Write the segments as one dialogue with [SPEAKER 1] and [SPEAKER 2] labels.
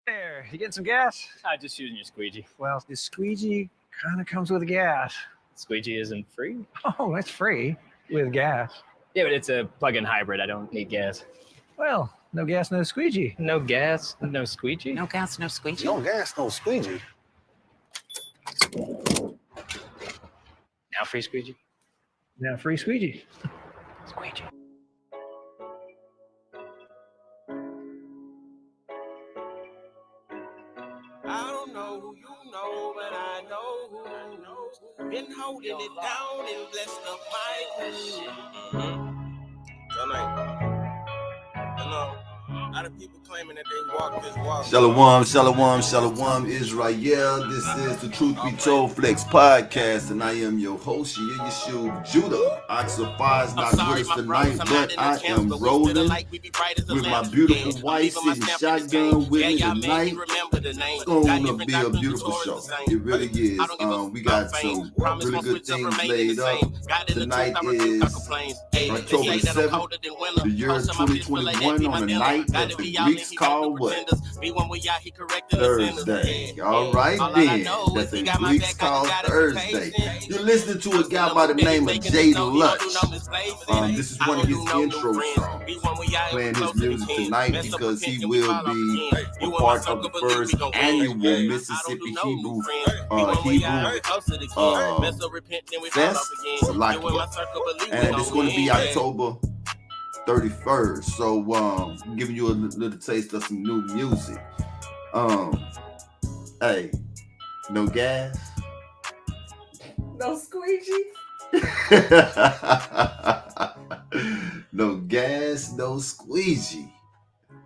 [SPEAKER 1] There, you getting some gas?
[SPEAKER 2] Just using your squeegee.
[SPEAKER 1] Well, the squeegee kind of comes with gas.
[SPEAKER 2] Squeegee isn't free?
[SPEAKER 1] Oh, it's free with gas.
[SPEAKER 2] Yeah, but it's a plug-in hybrid. I don't need gas.
[SPEAKER 1] Well, no gas, no squeegee.
[SPEAKER 2] No gas, no squeegee?
[SPEAKER 3] No gas, no squeegee?
[SPEAKER 4] No gas, no squeegee.
[SPEAKER 2] Now free squeegee?
[SPEAKER 1] Now free squeegee.
[SPEAKER 2] Squeegee.
[SPEAKER 5] I don't know who you know, but I know who knows. Been holding it down and blessed up my tonight. You know, a lot of people claiming that they walk this walk.
[SPEAKER 4] Shalom, shalom, shalom, Israel. This is the Truth Be Told Flex podcast, and I am your host, Yeshua Judah. Oxafar is not with us tonight, but I am rolling with my beautiful wife sitting shotgun with me tonight. It's going to be a beautiful show. It really is. We got some really good things laid up. Tonight is October 7th, the year 2021, on the night that the Greeks call what? Thursday. All right then. That the Greeks call Thursday. You're listening to a guy by the name of Jade Lunch. This is one of his intro songs. Playing his music tonight because he will be a part of the first annual Mississippi Hebrew Fest, and it's going to be October 31st. So giving you a little taste of some new music. Hey, no gas,
[SPEAKER 3] No squeegee?
[SPEAKER 4] no gas, no squeegee.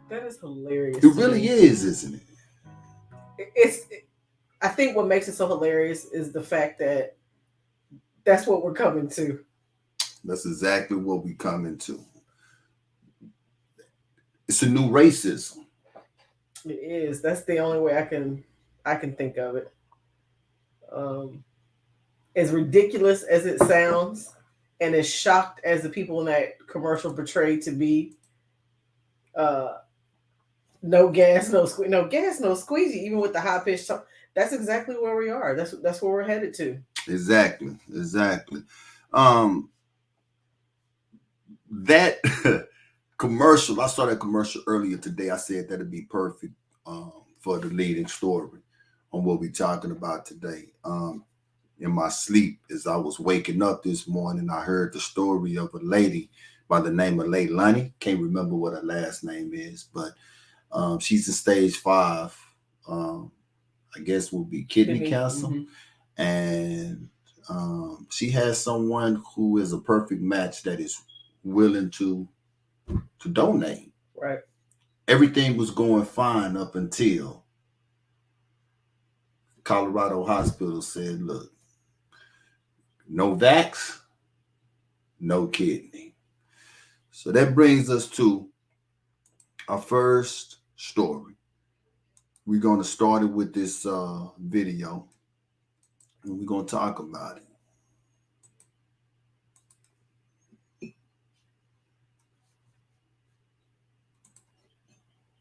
[SPEAKER 3] That is hilarious.
[SPEAKER 4] It really is, isn't it?
[SPEAKER 3] I think what makes it so hilarious is the fact that that's what we're coming to.
[SPEAKER 4] That's exactly what we come into. It's a new racism.
[SPEAKER 3] It is. That's the only way I can think of it. As ridiculous as it sounds, and as shocked as the people in that commercial portrayed to be, no gas, no squeegee, even with the high pitched tone. That's exactly where we are. That's where we're headed to.
[SPEAKER 4] Exactly. That commercial, I saw that commercial earlier today. I said that'd be perfect for the leading story on what we're talking about today. In my sleep, as I was waking up this morning, I heard the story of a lady by the name of Jade Lunch. Can't remember what her last name is, but she's in stage 5. I guess will be kidney cancer. Mm-hmm. And she has someone who is a perfect match that is willing to donate.
[SPEAKER 3] Right.
[SPEAKER 4] Everything was going fine up until Colorado Hospital said, look, no vax, no kidney. So that brings us to our first story. We're going to start it with this video, and we're going to talk about it.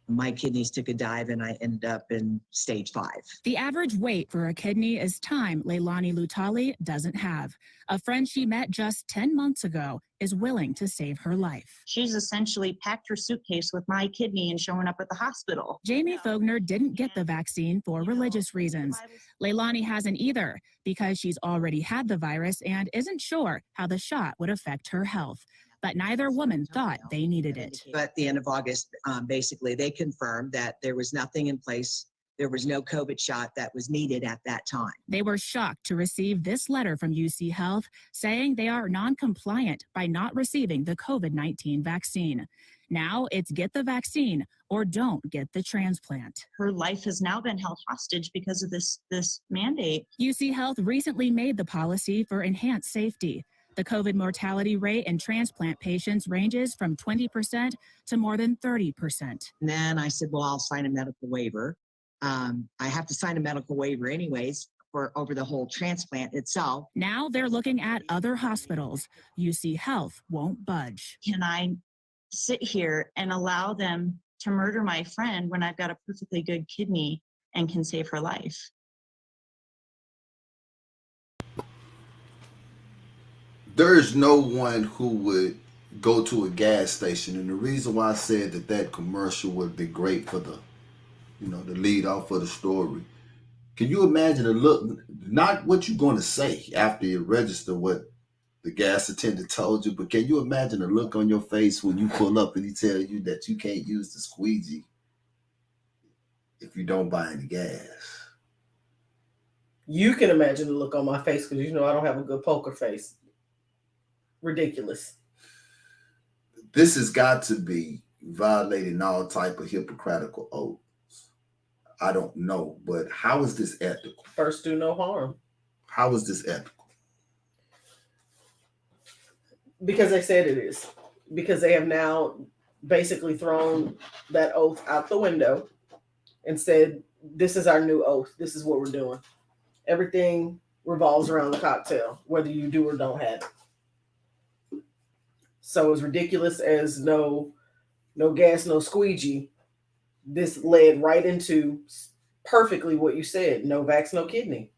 [SPEAKER 6] My kidneys took a dive and I ended up in stage 5.
[SPEAKER 7] The average wait for a kidney is time Leilani Lutali doesn't have. A friend she met just 10 months ago is willing to save her life.
[SPEAKER 8] She's essentially packed her suitcase with my kidney and showing up at the hospital.
[SPEAKER 7] Jamie Fogner didn't get the vaccine for religious reasons. Leilani hasn't either because she's already had the virus and isn't sure how the shot would affect her health. But neither woman thought they needed it.
[SPEAKER 6] But at the end of August, basically, they confirmed that there was nothing in place. There was no COVID shot that was needed at that time.
[SPEAKER 7] They were shocked to receive this letter from UC Health saying they are non-compliant by not receiving the COVID-19 vaccine. Now it's get the vaccine or don't get the transplant.
[SPEAKER 8] Her life has now been held hostage because of this mandate.
[SPEAKER 7] UC Health recently made the policy for enhanced safety. The COVID mortality rate in transplant patients ranges from 20% to more than 30%.
[SPEAKER 6] And then I said, well, I'll sign a medical waiver. I have to sign a medical waiver anyways for over the whole transplant itself.
[SPEAKER 7] Now they're looking at other hospitals. UC Health won't budge.
[SPEAKER 8] Can I sit here and allow them to murder my friend when I've got a perfectly good kidney and can save her life?
[SPEAKER 4] There is no one who would go to a gas station, and the reason why I said that commercial would be great for the, the lead off for the story. Can you imagine the look? Not what you're going to say after you register what the gas attendant told you, but can you imagine the look on your face when you pull up and he tells you that you can't use the squeegee if you don't buy any gas?
[SPEAKER 3] You can imagine the look on my face because I don't have a good poker face. Ridiculous.
[SPEAKER 4] This has got to be violating all type of Hippocratical oaths. I don't know, but how is this ethical?
[SPEAKER 3] First, do no harm.
[SPEAKER 4] How is this ethical?
[SPEAKER 3] Because they said it is. Because they have now basically thrown that oath out the window and said, this is our new oath. This is what we're doing. Everything revolves around the cocktail, whether you do or don't have it. So as ridiculous as no gas, no squeegee, this led right into perfectly what you said. No vax, no kidney.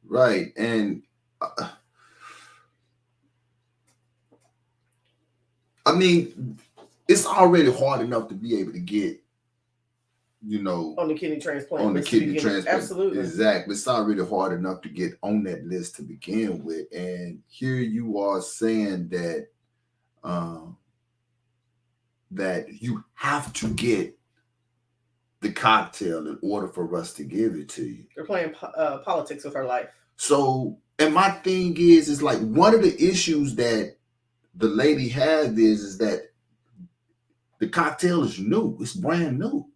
[SPEAKER 4] Right. And I mean, it's already hard enough to be able to get,
[SPEAKER 3] on the kidney transplant.
[SPEAKER 4] On the kidney transplant.
[SPEAKER 3] Absolutely.
[SPEAKER 4] Exactly. It's already hard enough to get on that list to begin with. And here you are saying that that you have to get the cocktail in order for us to give it to you.
[SPEAKER 3] They're playing politics with her life.
[SPEAKER 4] So, and my thing is like one of the issues that the lady has is that the cocktail is new. It's brand new.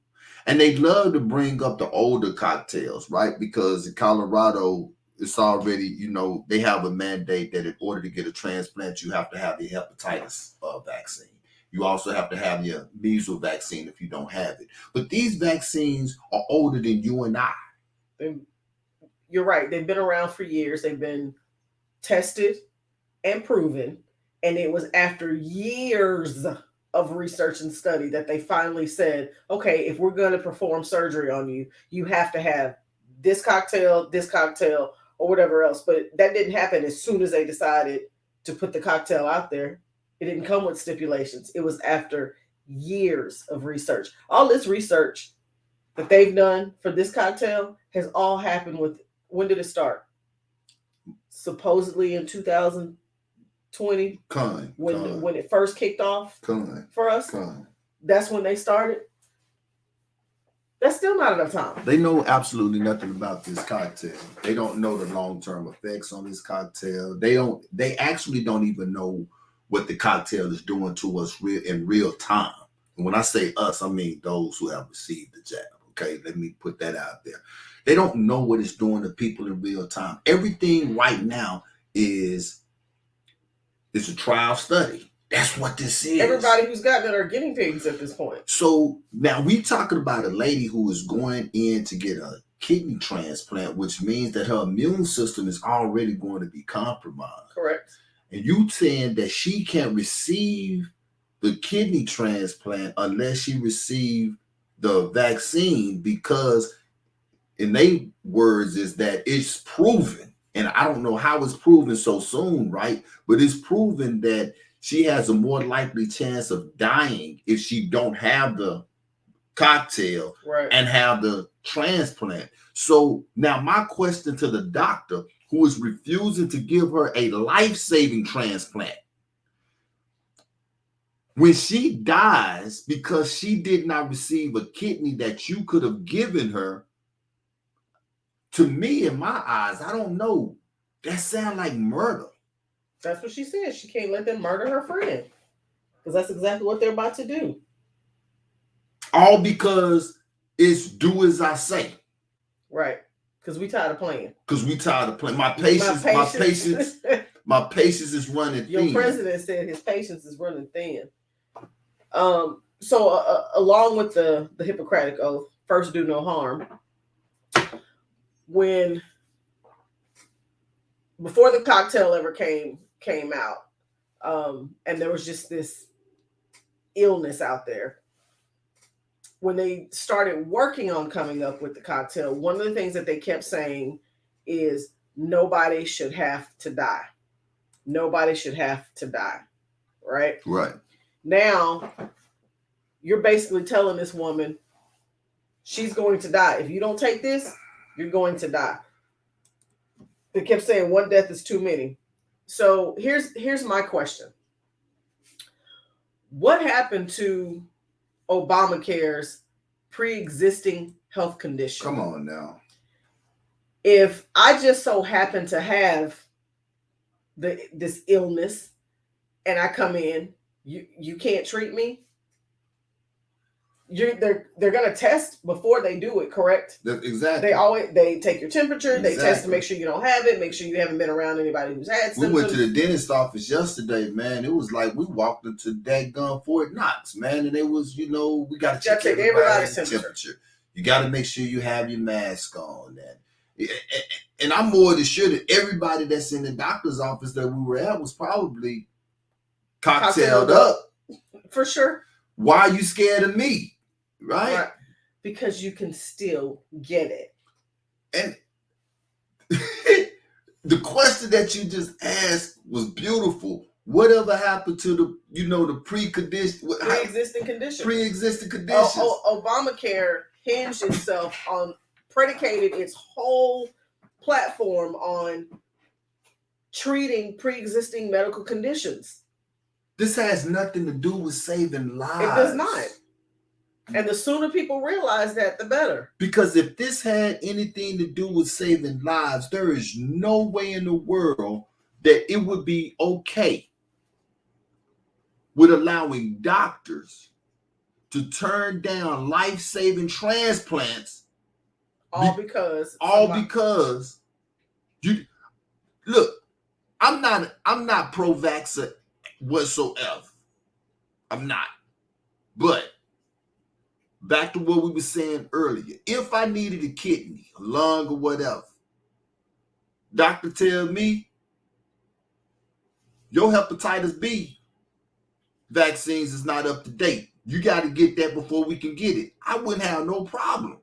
[SPEAKER 4] And they love to bring up the older cocktails, right? Because in Colorado, it's already, they have a mandate that in order to get a transplant, you have to have the hepatitis vaccine. You also have to have your measles vaccine if you don't have it. But these vaccines are older than you and I.
[SPEAKER 3] You're right. They've been around for years. They've been tested and proven. And it was after years of research and study that they finally said, okay, if we're going to perform surgery on you, you have to have this cocktail, or whatever else. But that didn't happen as soon as they decided to put the cocktail out there. It didn't come with stipulations. It was after years of research. All this research that they've done for this cocktail has all happened with, when did it start? Supposedly in 2020, when it first kicked off for us. That's when they started. That's still not enough time.
[SPEAKER 4] They know absolutely nothing about this cocktail. They don't know the long-term effects on this cocktail. They actually don't even know what the cocktail is doing to us in real time. And when I say us, I mean those who have received the jab. Okay, let me put that out there. They don't know what it's doing to people in real time. Everything right now is a trial study. That's what this is.
[SPEAKER 3] Everybody who's gotten it are guinea pigs at this point.
[SPEAKER 4] So now we talking about a lady who is going in to get a kidney transplant, which means that her immune system is already going to be compromised.
[SPEAKER 3] Correct. And
[SPEAKER 4] you saying that she can't receive the kidney transplant unless she received the vaccine, because in their words is that it's proven, and I don't know how it's proven so soon, right? But it's proven that she has a more likely chance of dying if she don't have the cocktail and have the transplant. So now my question to the doctor who is refusing to give her a life-saving transplant, when she dies because she did not receive a kidney that you could have given her, to me, in my eyes, I don't know, that sounds like murder.
[SPEAKER 3] That's what she said. She can't let them murder her friend, because that's exactly what they're about to do.
[SPEAKER 4] All because it's do as I say.
[SPEAKER 3] Right. Because we tired of playing.
[SPEAKER 4] My patience is running thin.
[SPEAKER 3] Your president said his patience is running thin. So along with the Hippocratic Oath, first do no harm. Before the cocktail ever came out, and there was just this illness out there, when they started working on coming up with the cocktail, one of the things that they kept saying is nobody should have to die. Nobody should have to die. Right?
[SPEAKER 4] Right.
[SPEAKER 3] Now, you're basically telling this woman she's going to die. If you don't take this, you're going to die. They kept saying one death is too many. So here's my question. What happened to Obamacare's pre-existing health condition?
[SPEAKER 4] Come on now.
[SPEAKER 3] If I just so happen to have this illness and I come in, you can't treat me? They're gonna test before they do it, correct?
[SPEAKER 4] Exactly.
[SPEAKER 3] They take your temperature,
[SPEAKER 4] Exactly.
[SPEAKER 3] They test to make sure you don't have it, make sure you haven't been around anybody who's had symptoms.
[SPEAKER 4] We went to the dentist office yesterday, man. It was like we walked into daggone Fort Knox, man, and it was, we got to check everybody's temperature. You got to make sure you have your mask on, and I'm more than sure that everybody that's in the doctor's office that we were at was probably cocktailed up.
[SPEAKER 3] For sure.
[SPEAKER 4] Why are you scared of me? Right?
[SPEAKER 3] Because you can still get it.
[SPEAKER 4] And the question that you just asked was beautiful. Whatever happened to the pre-existing conditions? Pre-existing conditions.
[SPEAKER 3] Obamacare hinged itself on, predicated its whole platform on treating pre-existing medical conditions.
[SPEAKER 4] This has nothing to do with saving lives.
[SPEAKER 3] It does not. And the sooner people realize that, the better.
[SPEAKER 4] Because if this had anything to do with saving lives, there is no way in the world that it would be okay with allowing doctors to turn down life-saving transplants.
[SPEAKER 3] All because
[SPEAKER 4] you look, I'm not pro-vaxxer whatsoever. I'm not. But back to what we were saying earlier. If I needed a kidney, a lung, or whatever, doctor tell me your hepatitis B vaccines is not up to date. You got to get that before we can get it. I wouldn't have no problem.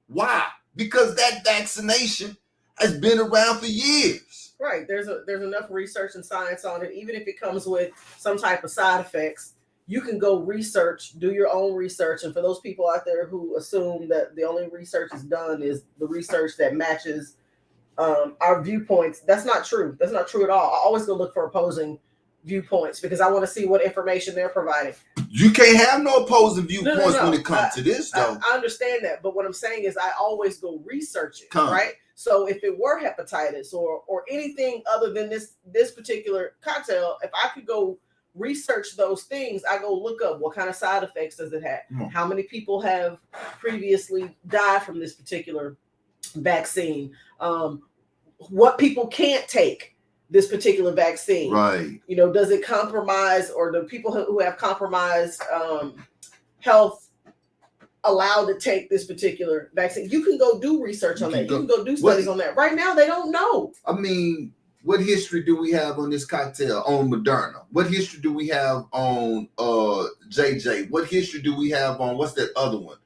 [SPEAKER 4] Why? Because that vaccination has been around for years.
[SPEAKER 3] Right. There's enough research and science on it. Even if it comes with some type of side effects, you can go research, do your own research. And for those people out there who assume that the only research is done is the research that matches our viewpoints, that's not true. That's not true at all. I always go look for opposing viewpoints because I want to see what information they're providing.
[SPEAKER 4] You can't have no opposing viewpoints when it comes to this, though.
[SPEAKER 3] I understand that, but what I'm saying is I always go research it, right? So if it were hepatitis or anything other than this particular cocktail, if I could go research those things, I go look up what kind of side effects does it have? How many people have previously died from this particular vaccine? What people can't take this particular vaccine,
[SPEAKER 4] right?
[SPEAKER 3] Does it compromise, or do people who have compromised health allowed to take this particular vaccine? You can go do research on that. You can go do studies on that. Right now, they don't know.
[SPEAKER 4] I mean, what history do we have on this cocktail on Moderna? What history do we have on JJ? What history do we have on what's that other one?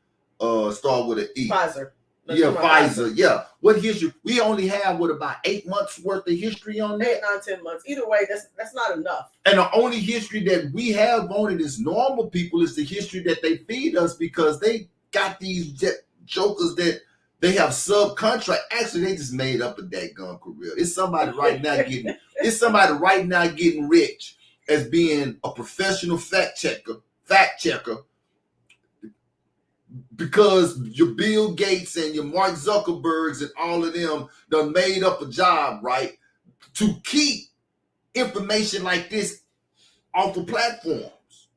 [SPEAKER 4] Start with an E.
[SPEAKER 3] Pfizer.
[SPEAKER 4] Pfizer. Yeah. What history? We only have about 8 months worth of history on that.
[SPEAKER 3] 8, 9, 10 months. Either way, that's not enough.
[SPEAKER 4] And the only history that we have on it as normal people is the history that they feed us, because they got these jokers that they have subcontract. Actually, they just made up a daggone career. It's somebody right now getting rich as being a professional fact checker, because your Bill Gates and your Mark Zuckerbergs and all of them done made up a job, right, to keep information like this off of platforms.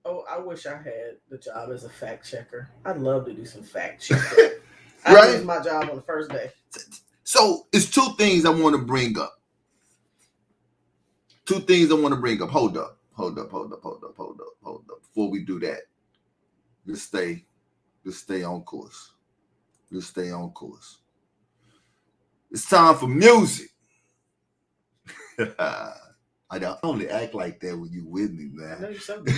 [SPEAKER 3] Oh, I wish I had the job as a fact checker. I'd love to do some fact checking.
[SPEAKER 4] Right?
[SPEAKER 3] I lose my job on the first day.
[SPEAKER 4] So it's two things I want to bring up. Hold up. Before we do that, let's stay on course. It's time for music. I don't only act like that when you with me,
[SPEAKER 3] I know
[SPEAKER 4] man.
[SPEAKER 3] you're so good.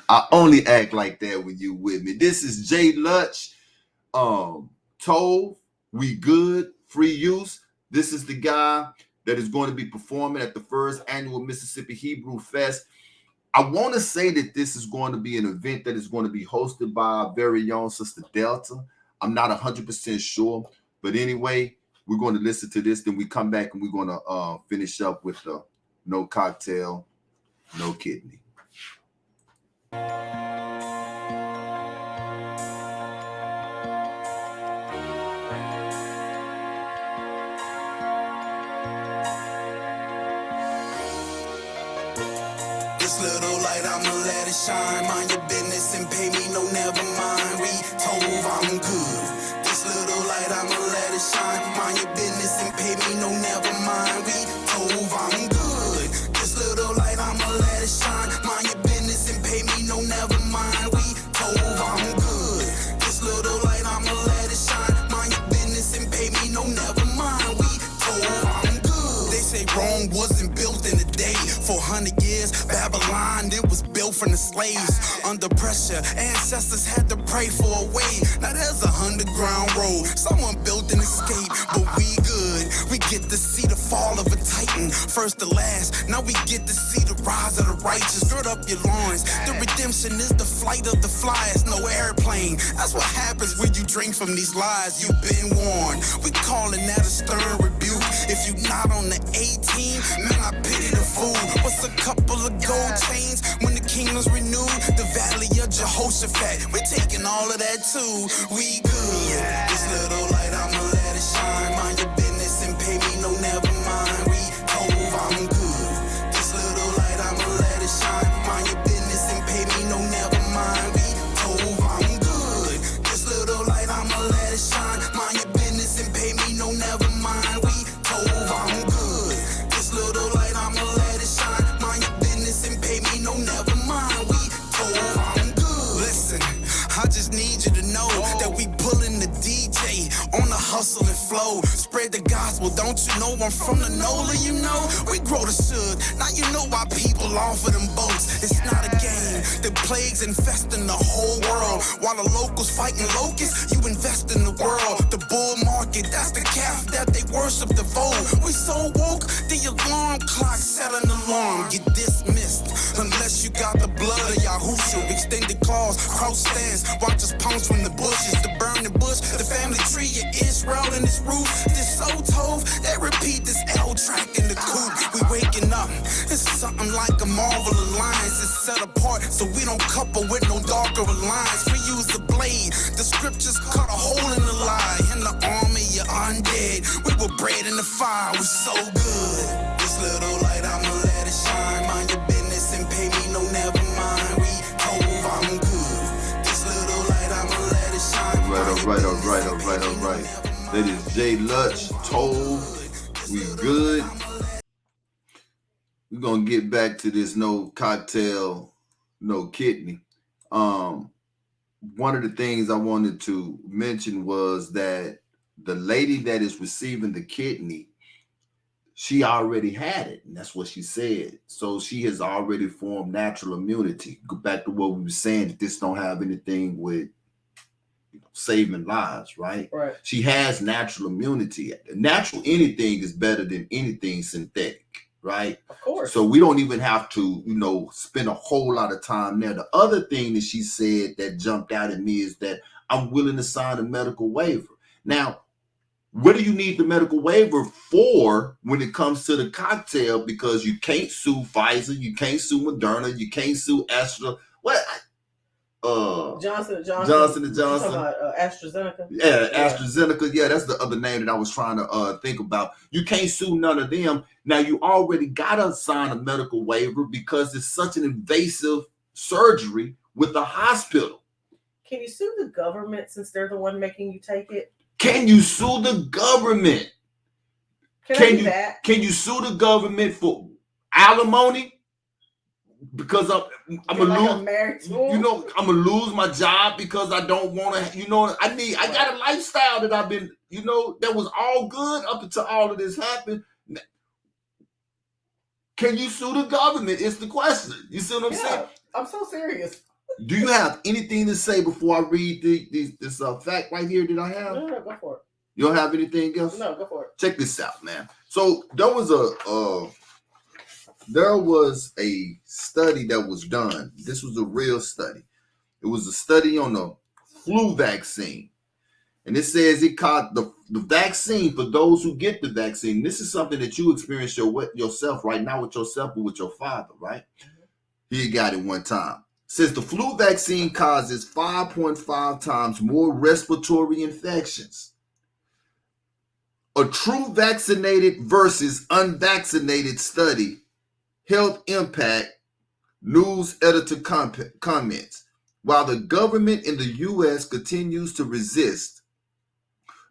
[SPEAKER 4] I only act like that when you with me. This is Jade Lunch. Tove, we good, free use. This is the guy that is going to be performing at the first annual Mississippi Hebrew Fest. I want to say that this is going to be an event that is going to be hosted by our very own Sister Delta. I'm not 100% sure, but anyway, we're going to listen to this. Then we come back and we're going to finish up with the no cocktail, no kidney.
[SPEAKER 5] This little light, I'ma let it shine. Mind your business and pay me no never mind. We Tove, I'm good. This little light, I'ma let it shine. Mind your business and pay me no never mind. We Tove, I'm good. This little light, I'ma let it shine. Mind your business and pay me no never mind. We Tove, I'm good. This little light, I'ma let it shine. Mind your business and pay me no never mind. We Tove, I'm good. They say Rome wasn't built in a day. 400 years, Babylon, it was built from the slaves. Under pressure, ancestors had to pray for a way. Now there's a underground road. Someone built an escape, but we good. We get to see the fall of a titan, first to last. Now we get to see the rise of the righteous. Gird up your loins. The redemption is the flight of the flyers, no airplane. That's what happens when you drink from these lies. You've been warned. We calling that a stern rebuke. If you not on the 18, man, I pity the fool. What's a couple of gold chains when the kingdom's renewed? The valley of Jehoshaphat, we taking all of that too. We good. This little light, I'ma let it shine. Mind your business and pay me no never mind. We Tove, I'm good. This little light, I'ma let it shine. Mind your business and pay me no never mind. We Tove, I'm good. This little light, I'ma let it shine. Mind your business and pay me no never mind. We Tove, I'm good. This little light, I'ma let it shine. Mind your business and pay me no never mind. We Tove, I'm good. Listen, I just need you to know that we pulling the DJ on the hustle and flow. Spread the gospel, don't you know I'm from the NOLA, you know? We grow the sugar, now you know why people off of them boats. It's not a game, the plagues infesting the whole world. While the locals fighting locusts, you invest in the world. The bull market, that's the calf that they worship the vote. We so woke, the alarm clock set an alarm. Get dismissed, unless you got the blood of Yahusha. Extended claws, cross stands, watch us pounce from the bushes. The burning bush, the family tree of Israel and its roof. This so Tove, they repeat this L track in the coupe. We waking up, it's something like a Marvel alliance. It's set apart, so we don't couple with no darker alliance. We use the blade, the scriptures cut a hole in the lie. In the army, you're undead. We were bred in the fire, we so good. This little light, I'ma let it shine. Mind your business and pay me no never mind. We Tove, I'm good. This little light, I'ma let it shine.
[SPEAKER 4] All right. That is Jade Lunch, Tove, we good. We're gonna get back to this no cocktail, no kidney. One of the things I wanted to mention was that the lady that is receiving the kidney, she already had it, and that's what she said. So she has already formed natural immunity. Go back to what we were saying, that this don't have anything with saving lives, right?
[SPEAKER 3] Right.
[SPEAKER 4] She has natural immunity. Natural anything is better than anything synthetic, right?
[SPEAKER 3] Of course.
[SPEAKER 4] So we don't even have to, spend a whole lot of time there. The other thing that she said that jumped out at me is that I'm willing to sign a medical waiver. Now, what do you need the medical waiver for when it comes to the cocktail? Because you can't sue Pfizer, you can't sue Moderna, you can't sue Astra. What?
[SPEAKER 3] Johnson & Johnson.
[SPEAKER 4] Johnson & Johnson.
[SPEAKER 3] Talking about AstraZeneca.
[SPEAKER 4] Yeah, AstraZeneca. Yeah, that's the other name that I was trying to think about. You can't sue none of them. Now, you already got to sign a medical waiver because it's such an invasive surgery with the hospital.
[SPEAKER 3] Can you sue the government since they're the one making you take it?
[SPEAKER 4] Can you sue the government?
[SPEAKER 3] Can
[SPEAKER 4] you sue the government for alimony? Because I'm gonna lose, I'm gonna lose my job because I don't want to, I got a lifestyle that I've been, that was all good up until all of this happened. Can you sue the government? It's the question. You see what I'm saying?
[SPEAKER 3] I'm so serious.
[SPEAKER 4] Do you have anything to say before I read this fact right here that I have?
[SPEAKER 3] No, go for it.
[SPEAKER 4] You don't have anything else?
[SPEAKER 3] No, go for it.
[SPEAKER 4] Check this out, man. So there was a study that was done. This was a real study. It was a study on the flu vaccine. And it says it caught the vaccine for those who get the vaccine. This is something that you experience yourself right now with yourself or with your father, right? He got it one time. Says the flu vaccine causes 5.5 times more respiratory infections. A true vaccinated versus unvaccinated study, health impact, news editor comments. While the government in the U.S. continues to resist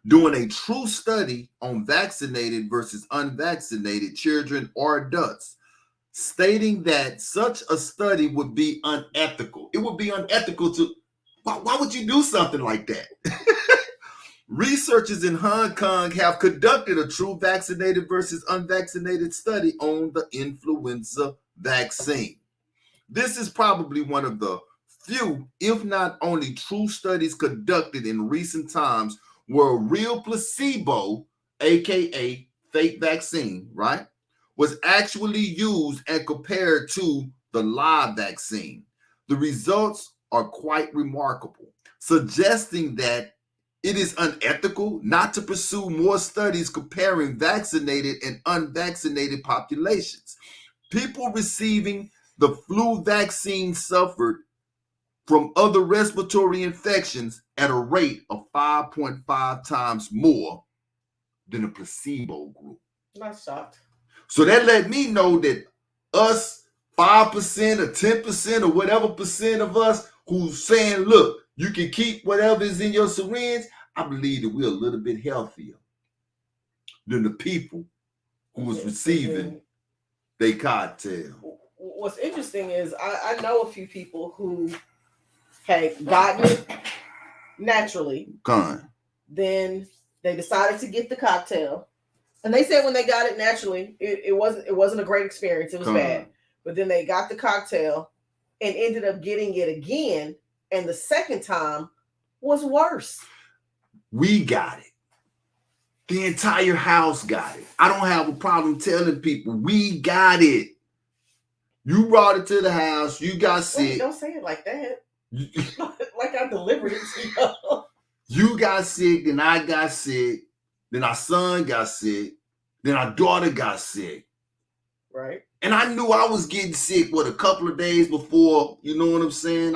[SPEAKER 4] doing a true study on vaccinated versus unvaccinated children or adults, stating that such a study would be unethical. It would be unethical to, why would you do something like that? Researchers in Hong Kong have conducted a true vaccinated versus unvaccinated study on the influenza vaccine. This is probably one of the few, if not only, true studies conducted in recent times where a real placebo, aka fake vaccine, right, was actually used and compared to the live vaccine. The results are quite remarkable, suggesting that it is unethical not to pursue more studies comparing vaccinated and unvaccinated populations. People receiving the flu vaccine suffered from other respiratory infections at a rate of 5.5 times more than a placebo group.
[SPEAKER 3] Not shocked.
[SPEAKER 4] So that let me know that us 5% or 10% or whatever percent of us who's saying, look, you can keep whatever is in your syringe, I believe that we're a little bit healthier than the people who was receiving their cocktail.
[SPEAKER 3] What's interesting is I know a few people who had gotten it naturally. Then they decided to get the cocktail. And they said when they got it naturally, it wasn't a great experience. It was bad. But then they got the cocktail and ended up getting it again. And the second time was worse.
[SPEAKER 4] We got it. The entire house got it. I don't have a problem telling people we got it. You brought it to the house. You got sick.
[SPEAKER 3] Wait, don't say it like that. Like I delivered it to you.
[SPEAKER 4] You got sick, then I got sick, then our son got sick, then our daughter got sick.
[SPEAKER 3] Right.
[SPEAKER 4] And I knew I was getting sick, a couple of days before, you know what I'm saying?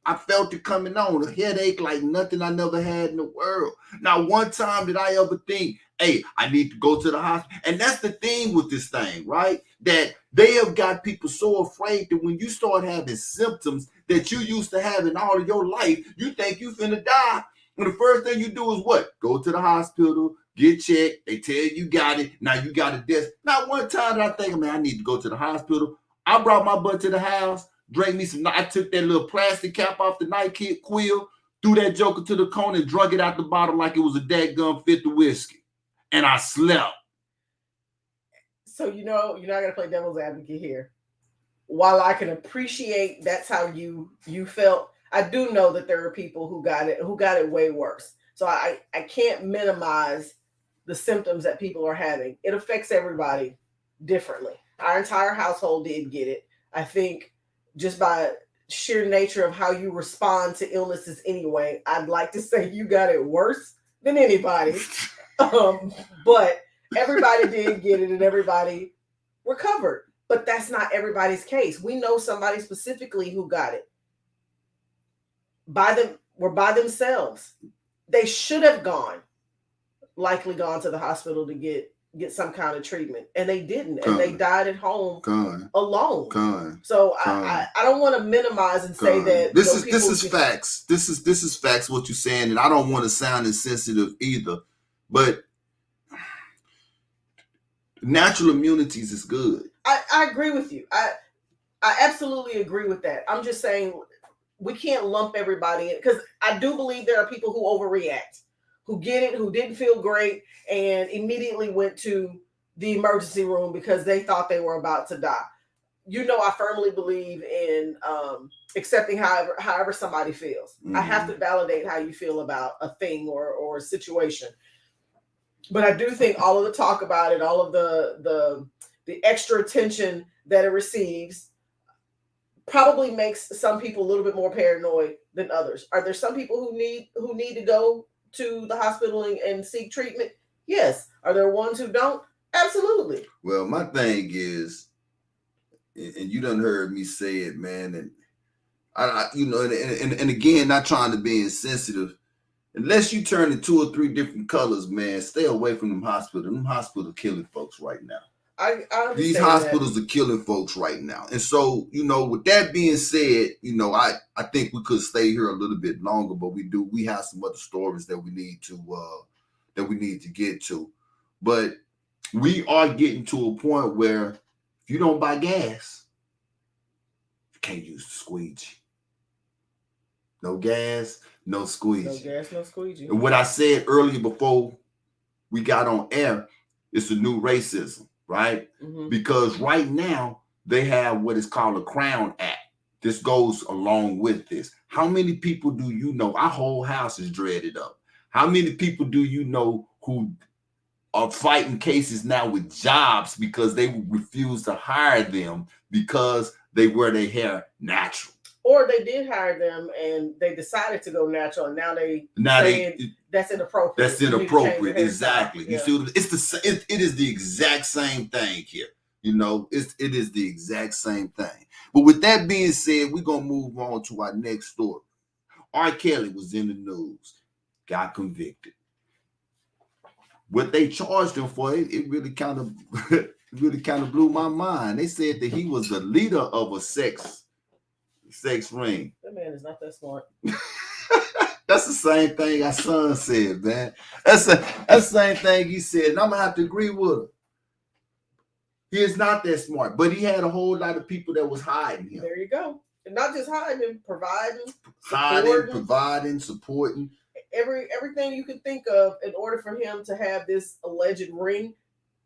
[SPEAKER 4] I felt it coming on, a headache like nothing I never had in the world. Now, one time did I ever think, hey, I need to go to the hospital. And that's the thing with this thing, right? That they have got people so afraid that when you start having symptoms that you used to have in all of your life, you think you finna die. And the first thing you do is what? Go to the hospital, get checked. They tell you got it. Now you got a death. Not one time did I think, man, I need to go to the hospital. I brought my butt to the house, drank me some. I took that little plastic cap off the night quill, threw that joker to the corner, and drunk it out the bottle like it was a dadgum fifth of whiskey. And I slept.
[SPEAKER 3] So you're not gonna play devil's advocate here. While I can appreciate that's how you felt, I do know that there are people who got it way worse. So I can't minimize the symptoms that people are having. It affects everybody differently. Our entire household did get it. I think just by sheer nature of how you respond to illnesses anyway, I'd like to say you got it worse than anybody. But everybody did get it and everybody recovered. But that's not everybody's case. We know somebody specifically who got it. Were by themselves. They should have likely gone to the hospital to get some kind of treatment, and they didn't, and they died at home alone. So I don't want to minimize and say that
[SPEAKER 4] this is facts. This is facts what you're saying, and I don't want to sound insensitive either, but natural immunities is good.
[SPEAKER 3] I agree with you. I absolutely agree with that. I'm just saying we can't lump everybody in, because I do believe there are people who overreact, who get it, who didn't feel great, and immediately went to the emergency room because they thought they were about to die. You know, I firmly believe in accepting however somebody feels. I have to validate how you feel about a thing or a situation. But I do think all of the talk about it, all of the extra attention that it receives, probably makes some people a little bit more paranoid than others. Are there some people who need to go to the hospital and seek treatment? Yes. Are there ones who don't? Absolutely.
[SPEAKER 4] Well, my thing is, and you done heard me say it, man, and I you know, and again, not trying to be insensitive. Unless you turn in 2 or 3 different colors, man, stay away from them hospitals. Them hospitals killing folks right now.
[SPEAKER 3] I understand
[SPEAKER 4] These hospitals are killing folks right now. And so, you know, with that being said, you know, I think we could stay here a little bit longer, but we have some other stories that we need to get to. But we are getting to a point where if you don't buy gas, you can't use the squeegee. No gas, no squeegee.
[SPEAKER 3] No gas, no squeegee.
[SPEAKER 4] And what I said earlier before we got on air, it's the new racism, right?
[SPEAKER 3] Mm-hmm.
[SPEAKER 4] Because right now they have what is called a Crown Act. This goes along with this. How many people do you know? Our whole house is dreaded up. How many people do you know who are fighting cases now with jobs because they refuse to hire them because they wear their hair natural?
[SPEAKER 3] Or they did hire them and they decided to go natural, and now that's inappropriate.
[SPEAKER 4] That's inappropriate, exactly.
[SPEAKER 3] Yeah.
[SPEAKER 4] You see, it is the exact same thing here. You know, it is the exact same thing. But with that being said, we're gonna move on to our next story. R. Kelly was in the news, got convicted. What they charged him for, it really kind of blew my mind. They said that he was the leader of a sex ring.
[SPEAKER 3] That man is not that smart.
[SPEAKER 4] That's the same thing our son said, man. That's the same thing he said, and I'm gonna have to agree with him. He is not that smart, but he had a whole lot of people that was hiding him.
[SPEAKER 3] There you go. And not just hiding him, providing,
[SPEAKER 4] supporting.
[SPEAKER 3] Everything you could think of in order for him to have this alleged ring.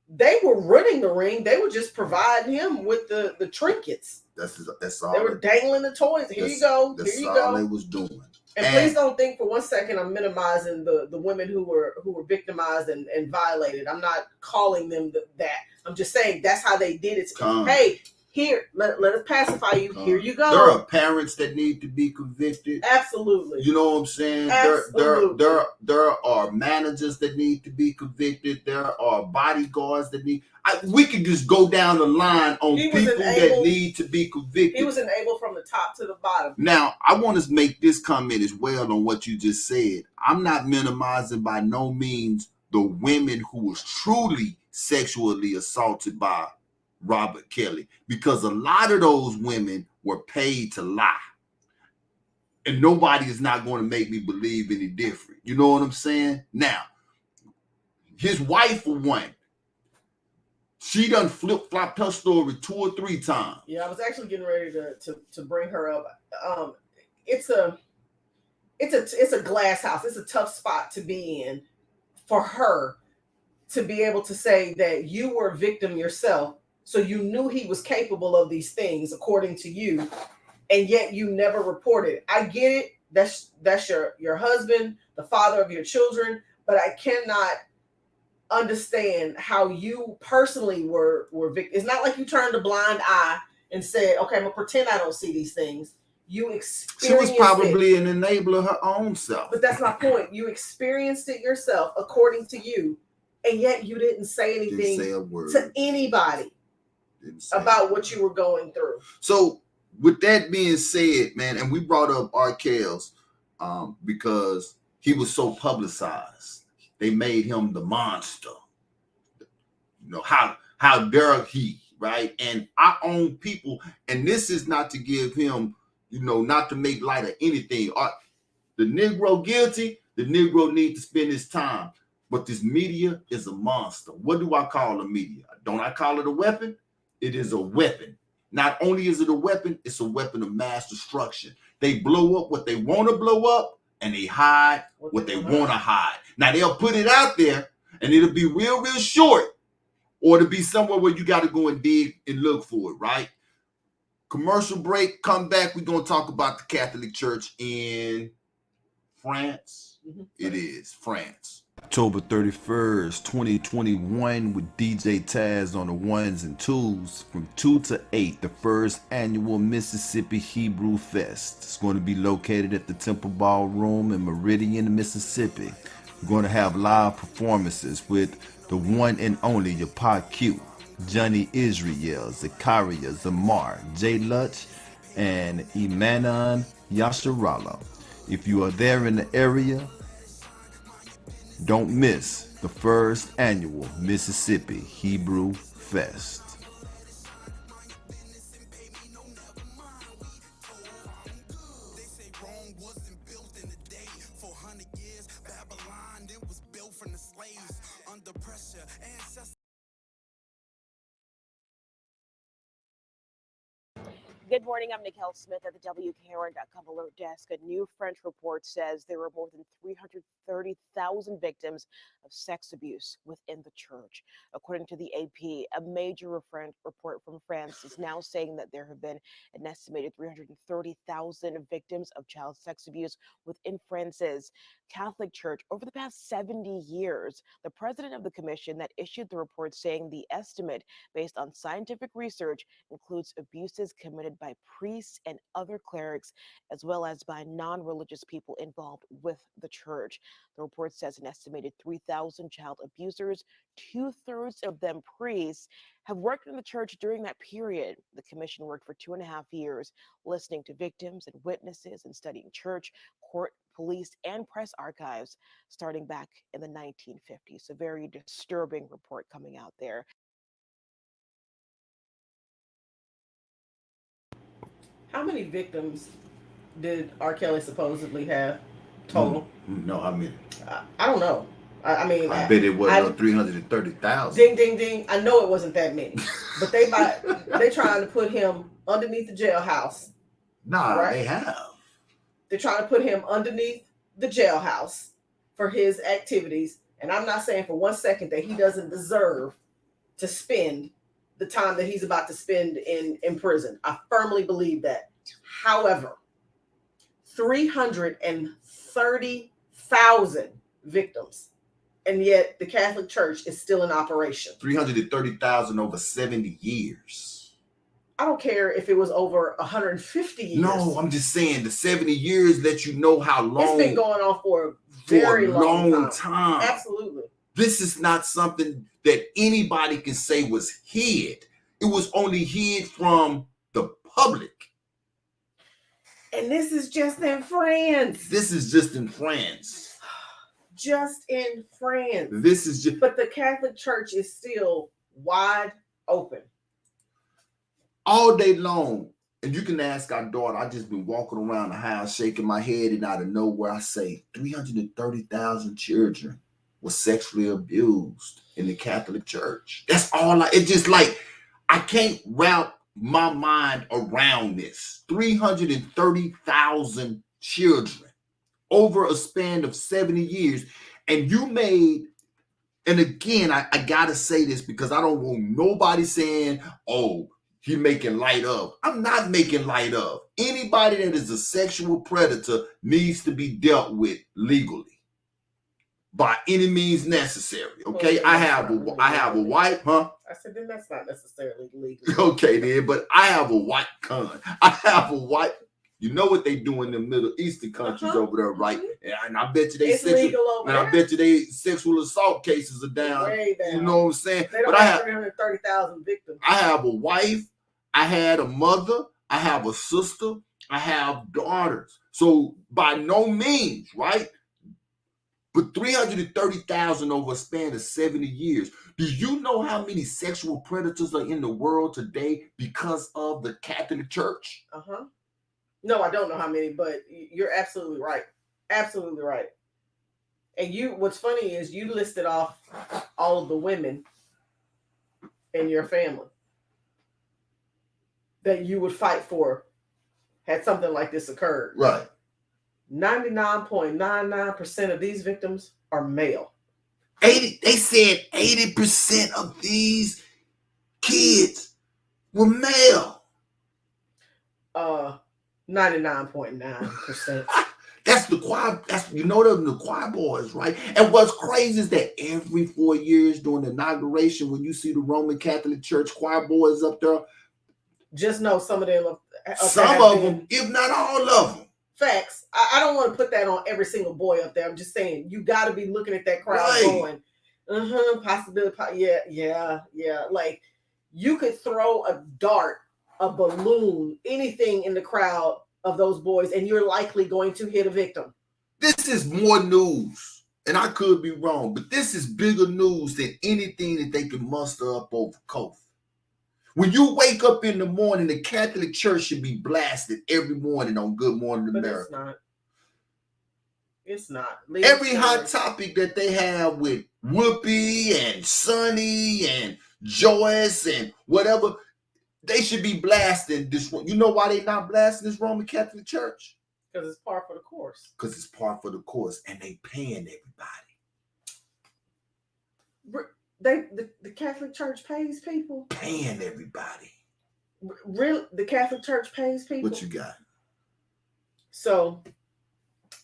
[SPEAKER 3] They were running the ring. They were just providing him with the trinkets.
[SPEAKER 4] That's all.
[SPEAKER 3] They were dangling the toys. Here you go.
[SPEAKER 4] That's
[SPEAKER 3] Here you
[SPEAKER 4] all
[SPEAKER 3] go.
[SPEAKER 4] they was doing.
[SPEAKER 3] And please don't think for one second I'm minimizing the women who were victimized and violated. I'm not calling them that. I'm just saying that's how they did it. Hey, here, let us pacify you. Here you go.
[SPEAKER 4] There are parents that need to be convicted.
[SPEAKER 3] Absolutely.
[SPEAKER 4] You know what I'm saying?
[SPEAKER 3] Absolutely.
[SPEAKER 4] There are managers that need to be convicted. There are bodyguards that need. We could just go down the line on people that need to be convicted.
[SPEAKER 3] He was enabled from the top to the bottom.
[SPEAKER 4] Now, I want to make this comment as well on what you just said. I'm not minimizing by no means the women who was truly sexually assaulted by Robert Kelly, because a lot of those women were paid to lie. And nobody is not going to make me believe any different. You know what I'm saying? Now, his wife, for one, she done flip-flopped her story 2 or 3 times.
[SPEAKER 3] Yeah, I was actually getting ready to bring her up. It's a glass house. It's a tough spot to be in for her to be able to say that you were a victim yourself. So you knew he was capable of these things, according to you, and yet you never reported. I get it. That's your husband, the father of your children, but I cannot understand how you personally were victim. It's not like you turned a blind eye and said, "Okay, I'm gonna pretend I don't see these things." You experienced.
[SPEAKER 4] She was probably an enabler of her own self.
[SPEAKER 3] But that's my point. You experienced it yourself, according to you, and yet you didn't say anything to anybody about what you were going through.
[SPEAKER 4] So with that being said, man, and we brought up R. Kelly's because he was so publicized. They made him the monster. You know, how dare he, right? And our own people, and this is not to give him, you know, not to make light of anything. The Negro guilty, the Negro need to spend his time. But this media is a monster. What do I call the media? Don't I call it a weapon? It is a weapon. Not only is it a weapon, it's a weapon of mass destruction. They blow up what they want to blow up, and they hide what they want to hide. Now, they'll put it out there, and it'll be real, real short, or to be somewhere where you got to go and dig and look for it, right? Commercial break, come back. We're going to talk about the Catholic Church in France. It is France. October 31st, 2021 with DJ Taz on the ones and twos from 2 to 8, the first annual Mississippi Hebrew Fest. It's going to be located at the Temple Ballroom in Meridian, Mississippi. We're going to have live performances with the one and only Yapa Q, Johnny Israel, Zakaria Zamar, Jade Lunch, and Imanan Yasharala. If you are there in the area, don't miss the first annual Mississippi Hebrew Fest.
[SPEAKER 9] Good morning. I'm Nicole Smith at the WKRN.com alert desk. A new French report says there were more than 330,000 victims of sex abuse within the church. According to the AP, a major report from France is now saying that there have been an estimated 330,000 victims of child sex abuse within France's Catholic Church over the past 70 years. The president of the commission that issued the report saying the estimate, based on scientific research, includes abuses committed by priests and other clerics, as well as by non-religious people involved with the church. The report says an estimated 3,000 child abusers, 2/3 of them priests, have worked in the church during that period. The commission worked for 2.5 years, listening to victims and witnesses and studying church, court, police, and press archives starting back in the 1950s. A very disturbing report coming out there.
[SPEAKER 3] How many victims did R. Kelly supposedly have total?
[SPEAKER 4] No, I mean,
[SPEAKER 3] I don't know. I mean,
[SPEAKER 4] I bet it wasn't 330,000.
[SPEAKER 3] Ding, ding, ding. I know it wasn't that many, but they trying to put him underneath the jailhouse.
[SPEAKER 4] Nah,
[SPEAKER 3] right?
[SPEAKER 4] they have.
[SPEAKER 3] They're trying to put him underneath the jailhouse for his activities. And I'm not saying for 1 second that he doesn't deserve to spend the time that he's about to spend in prison. I firmly believe that. However, 330,000 victims, and yet the Catholic Church is still in operation.
[SPEAKER 4] 330,000 over 70 years.
[SPEAKER 3] I don't care if it was over 150 years.
[SPEAKER 4] No, I'm just saying the 70 years let you know how long.
[SPEAKER 3] It's been going on for a very long time. Absolutely.
[SPEAKER 4] This is not something that anybody can say was hid. It was only hid from the public.
[SPEAKER 3] And this is just in France.
[SPEAKER 4] This is just in France.
[SPEAKER 3] Just in France.
[SPEAKER 4] This is just.
[SPEAKER 3] But the Catholic Church is still wide open.
[SPEAKER 4] All day long. And you can ask our daughter. I just been walking around the house shaking my head, and out of nowhere I say 330,000 children were sexually abused in the Catholic Church. That's all it's just like, I can't wrap my mind around this. 330,000 children over a span of 70 years. And you made, and again, I gotta say this because I don't want nobody saying, oh, he making light of. I'm not making light of. Anybody that is a sexual predator needs to be dealt with legally by any means necessary. Okay, well, I have a wife, huh?
[SPEAKER 3] I said then that's not necessarily legal.
[SPEAKER 4] Okay, then, but I have a white gun. I have a white. You know what they do in the Middle Eastern countries over there, right? And I bet you they I bet you they sexual assault cases are down.
[SPEAKER 3] Way down.
[SPEAKER 4] You know what I'm saying?
[SPEAKER 3] They don't have 330,000 victims.
[SPEAKER 4] I have a wife. I had a mother. I have a sister. I have daughters. So by no means, right? But 330,000 over a span of 70 years. Do you know how many sexual predators are in the world today because of the Catholic Church?
[SPEAKER 3] No, I don't know how many, but you're absolutely right. Absolutely right. And what's funny is you listed off all of the women in your family that you would fight for had something like this occurred.
[SPEAKER 4] Right.
[SPEAKER 3] 99.99% of these victims are male.
[SPEAKER 4] They said 80% of these kids were male.
[SPEAKER 3] 99.9%.
[SPEAKER 4] That's the choir. That's them the choir boys, right? And what's crazy is that every 4 years during the inauguration, when you see the Roman Catholic Church choir boys up there,
[SPEAKER 3] just know some of them.
[SPEAKER 4] Some of them, if not all of them.
[SPEAKER 3] Facts. I don't want to put that on every single boy up there. I'm just saying you got to be looking at that crowd going, possibility. Yeah. Like you could throw a dart, a balloon, anything in the crowd of those boys, and you're likely going to hit a victim.
[SPEAKER 4] This is more news, and I could be wrong, but this is bigger news than anything that they can muster up over COVID. When you wake up in the morning, the Catholic Church should be blasted every morning on Good Morning America.
[SPEAKER 3] It's not.
[SPEAKER 4] Every hot topic that they have with Whoopi and Sonny and Joyce and whatever, they should be blasting this. You know why they not blasting this Roman Catholic Church?
[SPEAKER 3] Because it's par for the course.
[SPEAKER 4] Because it's par for the course, and they paying everybody.
[SPEAKER 3] The Catholic Church pays people.
[SPEAKER 4] Paying everybody.
[SPEAKER 3] Really, the Catholic Church pays people.
[SPEAKER 4] What you got?
[SPEAKER 3] So,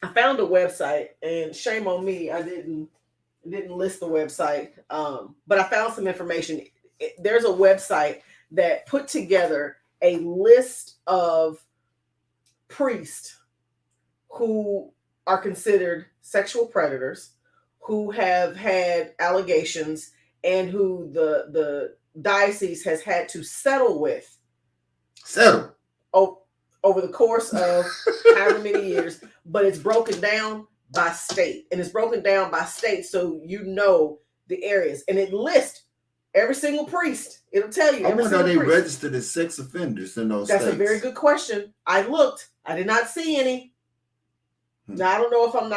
[SPEAKER 3] I found a website, and shame on me, I didn't list the website. But I found some information. There's a website that put together a list of priests who are considered sexual predators, who have had allegations, and who the diocese has had to settle with.
[SPEAKER 4] Settle.
[SPEAKER 3] Over the course of however many years, but it's broken down by state. And it's broken down by state so you know the areas. And it lists every single priest. It'll tell you.
[SPEAKER 4] I wonder how they registered as sex offenders in those states.
[SPEAKER 3] That's a very good question. I looked. I did not see any. Now I don't know if I'm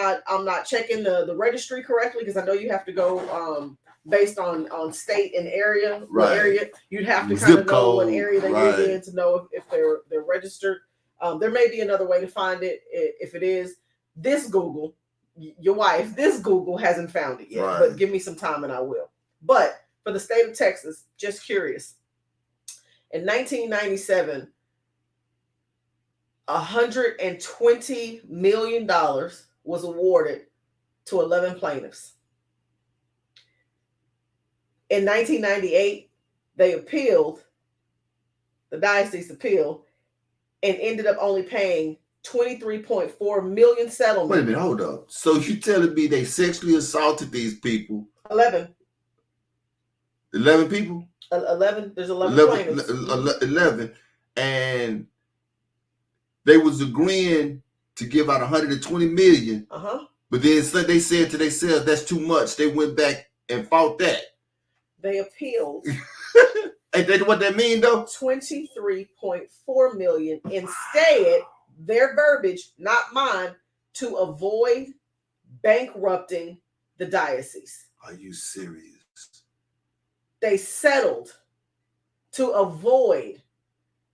[SPEAKER 3] not checking the registry correctly, because I know you have to go based on state and area.
[SPEAKER 4] Right.
[SPEAKER 3] Area you'd have to kind of know what area that you're in to know if they're registered. There may be another way to find it. If it is, this Google, your wife, this Google hasn't found it yet. Right. But give me some time and I will. But for the state of Texas, just curious. In 1997, $120 million was awarded to 11 plaintiffs. In 1998, they appealed, the diocese appealed, and ended up only paying $23.4 million settlement.
[SPEAKER 4] Wait a minute, hold up. So you telling me they sexually assaulted these people?
[SPEAKER 3] 11.
[SPEAKER 4] 11 people?
[SPEAKER 3] 11. There's 11 plaintiffs.
[SPEAKER 4] 11. And they was agreeing to give out $120 million. But then they said to themselves, that's too much. They went back and fought that.
[SPEAKER 3] They appealed.
[SPEAKER 4] And then what that mean though?
[SPEAKER 3] $23.4 million. Instead, their verbiage, not mine, to avoid bankrupting the diocese.
[SPEAKER 4] Are you serious?
[SPEAKER 3] They settled to avoid.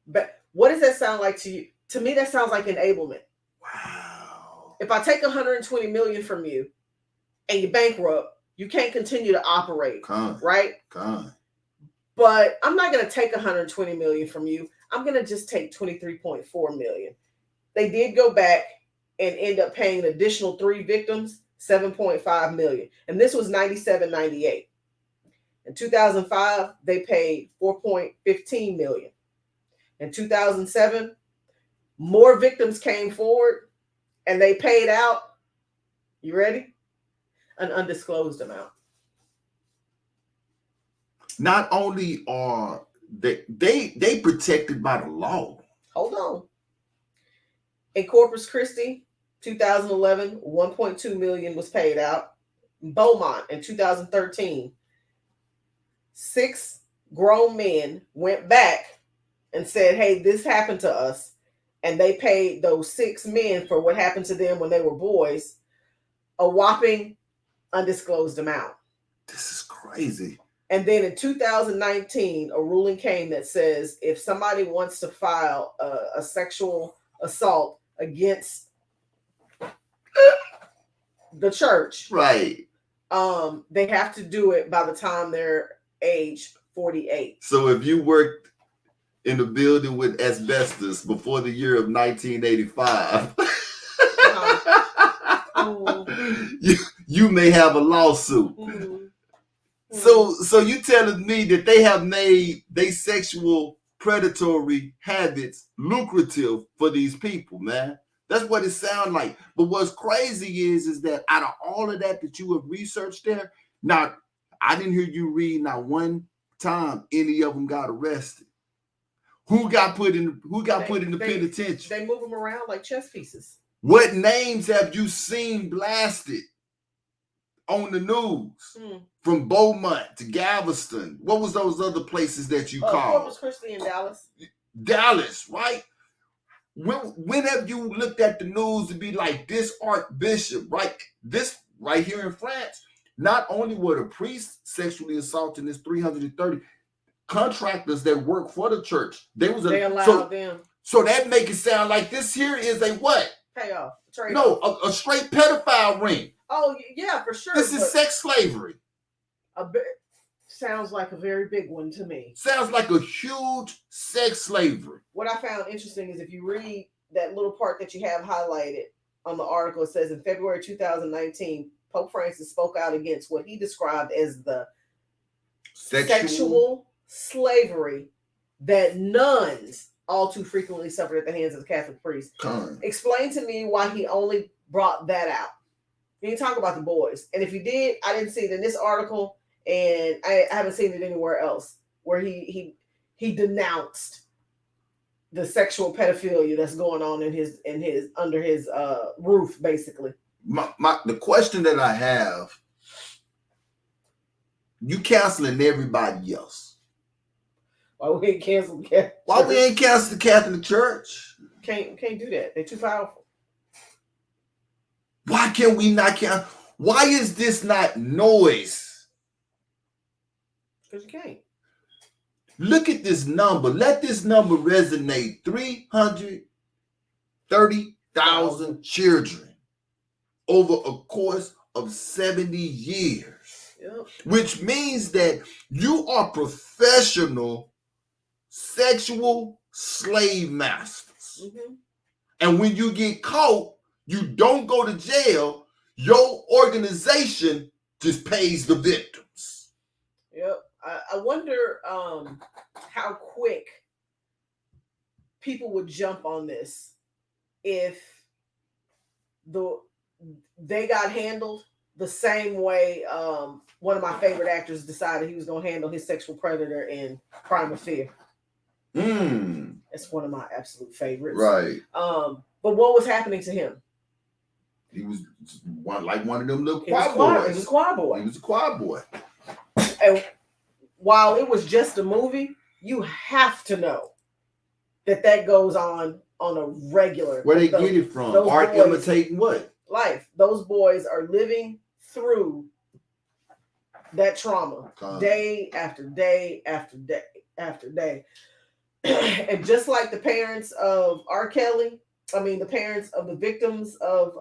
[SPEAKER 3] But what does that sound like to you? To me, that sounds like enablement.
[SPEAKER 4] Wow.
[SPEAKER 3] If I take $120 million from you and you bankrupt, you can't continue to operate, right? But I'm not going to take $120 million from you. I'm going to just take $23.4 million. They did go back and end up paying an additional 3 victims, $7.5 million. And this was 97, 98. In 2005, they paid $4.15 million. In 2007, more victims came forward and they paid out, you ready? An undisclosed amount.
[SPEAKER 4] Not only are they protected by the law.
[SPEAKER 3] Hold on. In Corpus Christi, 2011, $1.2 million was paid out. In Beaumont in 2013, 6 grown men went back and said, hey, this happened to us. And they paid those 6 men for what happened to them when they were boys a whopping undisclosed amount.
[SPEAKER 4] This is crazy.
[SPEAKER 3] And then in 2019, a ruling came that says if somebody wants to file a sexual assault against the church,
[SPEAKER 4] right,
[SPEAKER 3] They have to do it by the time they're age 48.
[SPEAKER 4] So if you worked in a building with asbestos before the year of 1985, you may have a lawsuit. So you telling me that they have made their sexual predatory habits lucrative for these people, man? That's what it sounds like. But what's crazy is that out of all of that you have researched there, now I didn't hear you read not one time any of them got arrested. Who got put in the penitentiary?
[SPEAKER 3] They move them around like chess pieces.
[SPEAKER 4] What names have you seen blasted on the news? From Beaumont to Galveston. What was those other places that you called?
[SPEAKER 3] Corpus Christi in Dallas.
[SPEAKER 4] Dallas, right? When have you looked at the news to be like this archbishop, right? This right here in France, not only were the priests sexually assaulting this 330 contractors that work for the church, they allowed them. So that make it sound like this here is a what?
[SPEAKER 3] Payoff.
[SPEAKER 4] A straight pedophile ring.
[SPEAKER 3] Oh yeah, for sure.
[SPEAKER 4] This is sex slavery.
[SPEAKER 3] Sounds like a very big one to me.
[SPEAKER 4] Sounds like a huge sex slavery.
[SPEAKER 3] What I found interesting is if you read that little part that you have highlighted on the article, it says in February 2019, Pope Francis spoke out against what he described as the sexual slavery that nuns all too frequently suffered at the hands of the Catholic priests. Explain to me why he only brought that out. He didn't talk about the boys. And if he did, I didn't see it in this article, and I haven't seen it anywhere else where he denounced the sexual pedophilia that's going on in his under his roof, basically.
[SPEAKER 4] The question that I have, you canceling everybody else.
[SPEAKER 3] Why we ain't cancel the Catholic Church?
[SPEAKER 4] Why we ain't cancel the Catholic Church?
[SPEAKER 3] Can't do that. They're too powerful.
[SPEAKER 4] Why can we not cancel? Why is this not noise?
[SPEAKER 3] Because you can't.
[SPEAKER 4] Look at this number. Let this number resonate. 330,000 children over a course of 70 years.
[SPEAKER 3] Yep.
[SPEAKER 4] Which means that you are professional sexual slave masters.
[SPEAKER 3] Mm-hmm.
[SPEAKER 4] And when you get caught, you don't go to jail. Your organization just pays the victims.
[SPEAKER 3] Yep. I wonder how quick people would jump on this if they got handled the same way one of my favorite actors decided he was going to handle his sexual predator in Crime of Fear. It's one of my absolute favorites.
[SPEAKER 4] Right.
[SPEAKER 3] But what was happening to him?
[SPEAKER 4] He was like one of them little choir boys.
[SPEAKER 3] He was a choir boy.
[SPEAKER 4] He was a choir boy.
[SPEAKER 3] And while it was just a movie, you have to know that goes on a regular.
[SPEAKER 4] Where they get it from? Art imitating what?
[SPEAKER 3] Life. Those boys are living through that trauma day after day after day after day. And just like the parents of R. Kelly, the parents of the victims of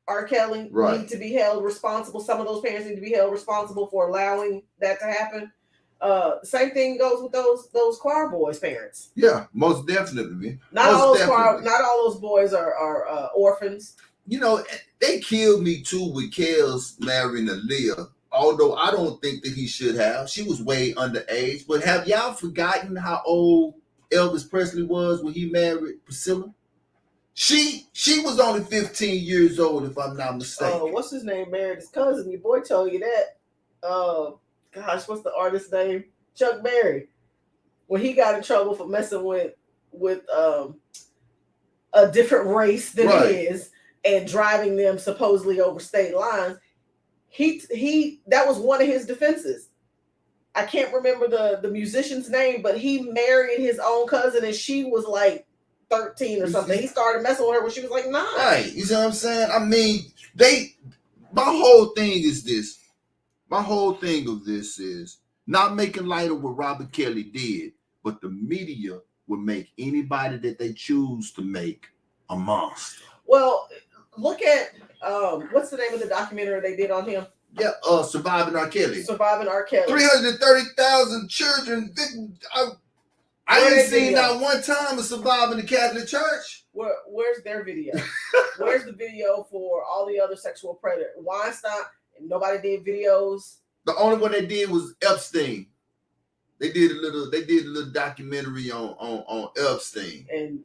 [SPEAKER 3] R. Kelly need to be held responsible. Some of those parents need to be held responsible for allowing that to happen. Same thing goes with those choir boys' parents.
[SPEAKER 4] Yeah, most definitely.
[SPEAKER 3] Not all those boys are orphans.
[SPEAKER 4] You know, they killed me too with Kel's marrying Aaliyah. Although I don't think that he should have. She was way underage. But have y'all forgotten how old Elvis Presley was when he married Priscilla? She was only 15 years old, if I'm not mistaken.
[SPEAKER 3] What's his name? Married his cousin. Your boy told you that. Gosh, what's the artist's name? Chuck Berry. When he got in trouble for messing with a different race than his and driving them supposedly over state lines, that was one of his defenses. I can't remember the musician's name, but he married his own cousin and she was like 13 or something. He started messing with her when she was like 9.
[SPEAKER 4] Right. You see what I'm saying? I mean, my whole thing is this. My whole thing of this is not making light of what Robert Kelly did, but the media would make anybody that they choose to make a monster.
[SPEAKER 3] Well, look at what's the name of the documentary they did on him?
[SPEAKER 4] Yeah, Surviving R. Kelly.
[SPEAKER 3] Surviving R. Kelly.
[SPEAKER 4] 330,000 children. I
[SPEAKER 3] Where
[SPEAKER 4] ain't
[SPEAKER 3] that
[SPEAKER 4] seen
[SPEAKER 3] video?
[SPEAKER 4] not one time of Surviving the Catholic Church.
[SPEAKER 3] Where's their video? Where's the video for all the other sexual predators? Weinstein, nobody did videos.
[SPEAKER 4] The only one they did was Epstein. They did a little documentary on Epstein.
[SPEAKER 3] And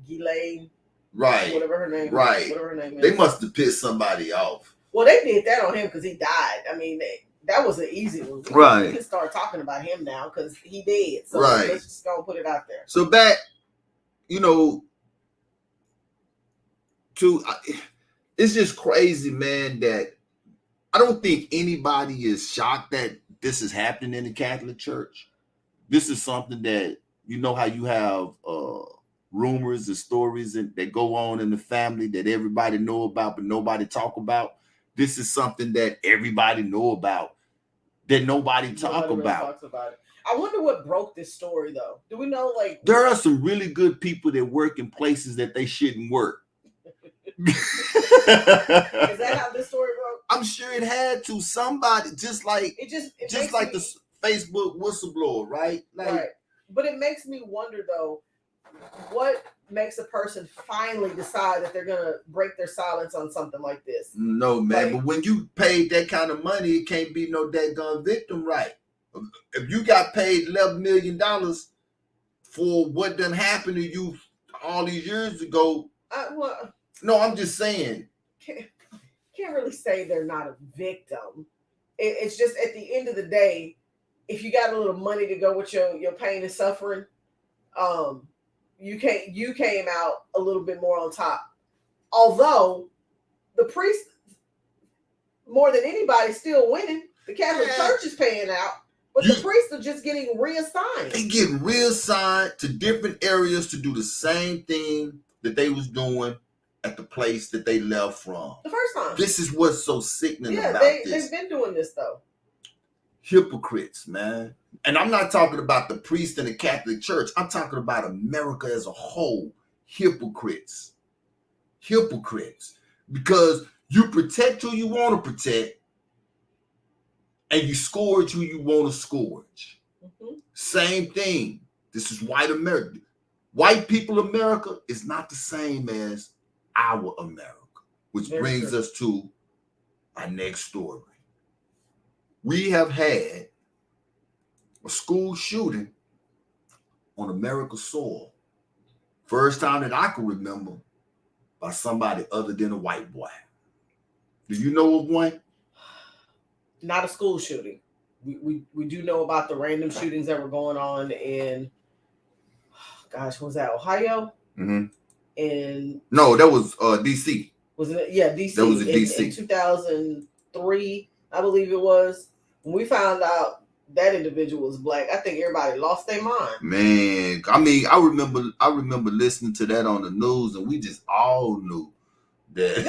[SPEAKER 3] Ghislaine.
[SPEAKER 4] Right.
[SPEAKER 3] Whatever her name
[SPEAKER 4] right.
[SPEAKER 3] is. Whatever her name is.
[SPEAKER 4] They must have pissed somebody off.
[SPEAKER 3] Well, they did that on him because he died. I mean, that was an easy one. We can start talking about him now because he did. So let's just go and put it out there.
[SPEAKER 4] So back, it's just crazy, man, that I don't think anybody is shocked that this is happening in the Catholic Church. This is something that, how you have rumors and stories that go on in the family that everybody know about but nobody talk about. This is something that everybody know about that nobody talk
[SPEAKER 3] really
[SPEAKER 4] about.
[SPEAKER 3] Talks about it. I wonder what broke this story though. Do we know
[SPEAKER 4] there are some really good people that work in places that they shouldn't work.
[SPEAKER 3] Is that how this story broke?
[SPEAKER 4] I'm sure it had to. Somebody just like the Facebook whistleblower, right?
[SPEAKER 3] Right. But it makes me wonder though, what makes a person finally decide that they're gonna break their silence on something like this?
[SPEAKER 4] No, man. But when you paid that kind of money, it can't be no daggone victim right. If you got paid $11 million for what done happened to you all these years ago, no, I'm just saying.
[SPEAKER 3] Can't really say they're not a victim. It's just at the end of the day, if you got a little money to go with your pain and suffering, you came out a little bit more on top. Although the priest, more than anybody, still winning. The Catholic Church is paying out, but the priests are just getting reassigned.
[SPEAKER 4] They getting reassigned to different areas to do the same thing that they was doing at the place that they left from
[SPEAKER 3] the first time.
[SPEAKER 4] This is what's so sickening about
[SPEAKER 3] this.
[SPEAKER 4] They've
[SPEAKER 3] been doing this though.
[SPEAKER 4] Hypocrites, man. And I'm not talking about the priest in the Catholic Church. I'm talking about America as a whole. Hypocrites. Because you protect who you want to protect and you scourge who you want to scourge. Mm-hmm. Same thing. This is white America. White people America is not the same as our America, which brings us to our next story. We have had a school shooting on America's soil. First time that I can remember by somebody other than a white boy. Do you know of one?
[SPEAKER 3] Not a school shooting. We do know about the random shootings that were going on in, gosh, was that Ohio?
[SPEAKER 4] Mm-hmm.
[SPEAKER 3] And
[SPEAKER 4] no, that was DC.
[SPEAKER 3] Was it? Yeah, DC.
[SPEAKER 4] That was in DC.
[SPEAKER 3] In 2003, I believe it was. When we found out that individual was black, I think everybody lost their mind.
[SPEAKER 4] Man, I mean, I remember listening to that on the news, and we just all knew that.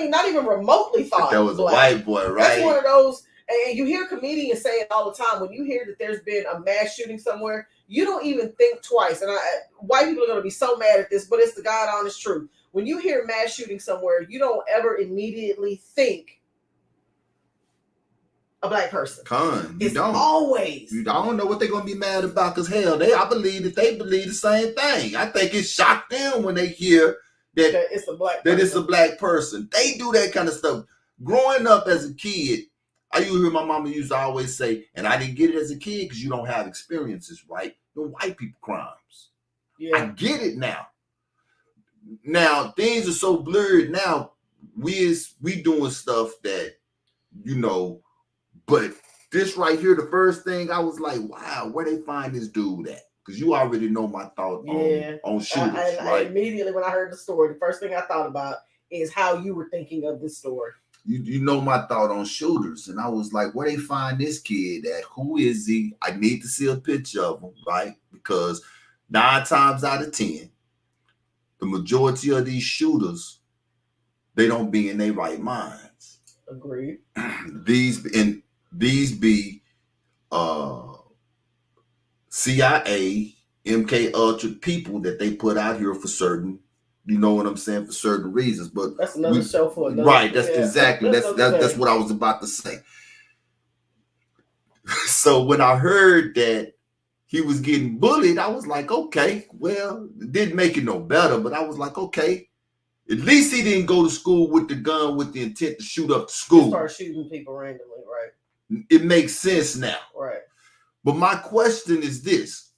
[SPEAKER 3] Not even remotely thought
[SPEAKER 4] that was
[SPEAKER 3] black.
[SPEAKER 4] A white boy, right?
[SPEAKER 3] That's one of those. And you hear comedians say it all the time. When you hear that there's been a mass shooting somewhere, you don't even think twice. And white people are going to be so mad at this, but it's the God honest truth. When you hear mass shooting somewhere, you don't ever immediately think a black person.
[SPEAKER 4] You don't.
[SPEAKER 3] Always.
[SPEAKER 4] I don't know what they're going to be mad about, because hell, I believe that they believe the same thing. I think it shocked them when they hear that
[SPEAKER 3] it's a black
[SPEAKER 4] person. It's a black person. They do that kind of stuff. Growing up as a kid, I used to hear my mama used to always say, and I didn't get it as a kid because you don't have experiences, right? The white people crimes. Yeah. I get it now. Now, things are so blurred now. We doing stuff that, but this right here, the first thing I was like, wow, where they find this dude at? Because you already know my thought on shooters, right?
[SPEAKER 3] I immediately, when I heard the story, the first thing I thought about is how you were thinking of this story.
[SPEAKER 4] You know my thought on shooters. And I was like, where they find this kid at? Who is he? I need to see a picture of him, right? Because 9 times out of 10, the majority of these shooters, they don't be in their right minds.
[SPEAKER 3] Agreed.
[SPEAKER 4] These be CIA, MK Ultra people that they put out here for certain You know what I'm saying? For certain reasons, but
[SPEAKER 3] that's another show for another.
[SPEAKER 4] Right. That's exactly. That's what I was about to say. So when I heard that he was getting bullied, I was like, okay, well, it didn't make it no better, but I was like, okay, at least he didn't go to school with the gun with the intent to shoot up the school.
[SPEAKER 3] Start shooting people randomly, right?
[SPEAKER 4] It makes sense now.
[SPEAKER 3] Right.
[SPEAKER 4] But my question is this.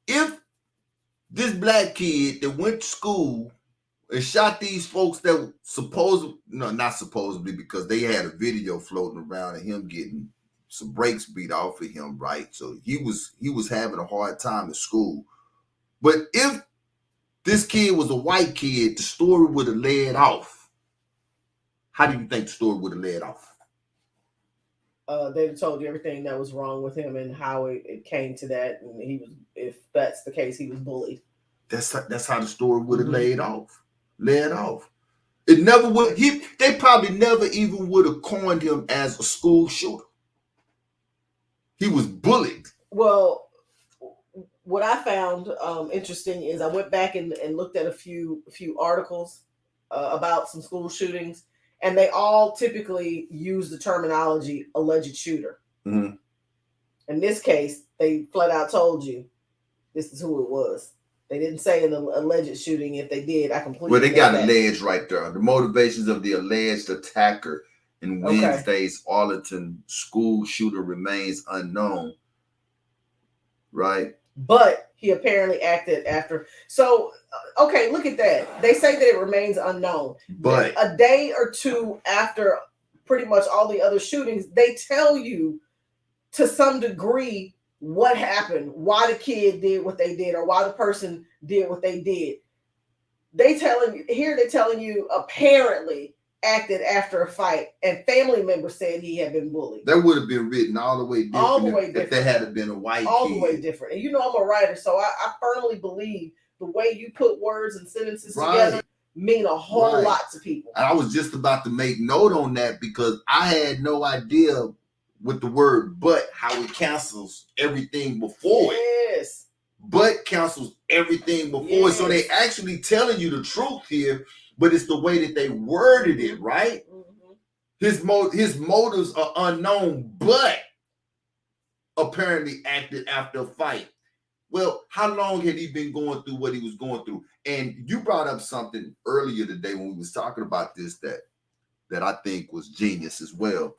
[SPEAKER 4] If this black kid that went to school and shot these folks that not supposedly, because they had a video floating around of him getting some brakes beat off of him, right? So he was having a hard time at school. But if this kid was a white kid, the story would have led off. How do you think the story would have led off?
[SPEAKER 3] They'd have told you everything that was wrong with him and how it came to that, and he was, if that's the case, he was bullied.
[SPEAKER 4] That's how the story would have led off. It never would. They probably never even would have coined him as a school shooter. He was bullied.
[SPEAKER 3] Well, what I found interesting is I went back and looked at a few articles about some school shootings, and they all typically use the terminology alleged shooter.
[SPEAKER 4] Mm-hmm.
[SPEAKER 3] In this case, they flat out told you this is who it was. They didn't say an alleged shooting. If they did, I completely.
[SPEAKER 4] Well, they got alleged right there. The motivations of the alleged attacker in Wednesday's Arlington school shooter remains unknown. Right.
[SPEAKER 3] But he apparently acted after. So, okay, look at that. They say that it remains unknown.
[SPEAKER 4] But
[SPEAKER 3] a day or two after pretty much all the other shootings, they tell you to some degree what happened, why the kid did what they did, or why the person did what they did. They're telling you apparently acted after a fight, and family members said he had been bullied.
[SPEAKER 4] That would have been written all the way different if there had been a white kid.
[SPEAKER 3] All the way different. And you know I'm a writer, so I firmly believe the way you put words and sentences together mean a whole lot to people.
[SPEAKER 4] And I was just about to make note on that because I had no idea with the word but how it cancels everything before it. But cancels everything before it. So they actually telling you the truth here, but it's the way that they worded it, right? Mm-hmm. His motives are unknown, but apparently acted after a fight. Well, how long had he been going through what he was going through? And you brought up something earlier today when we was talking about this that I think was genius as well.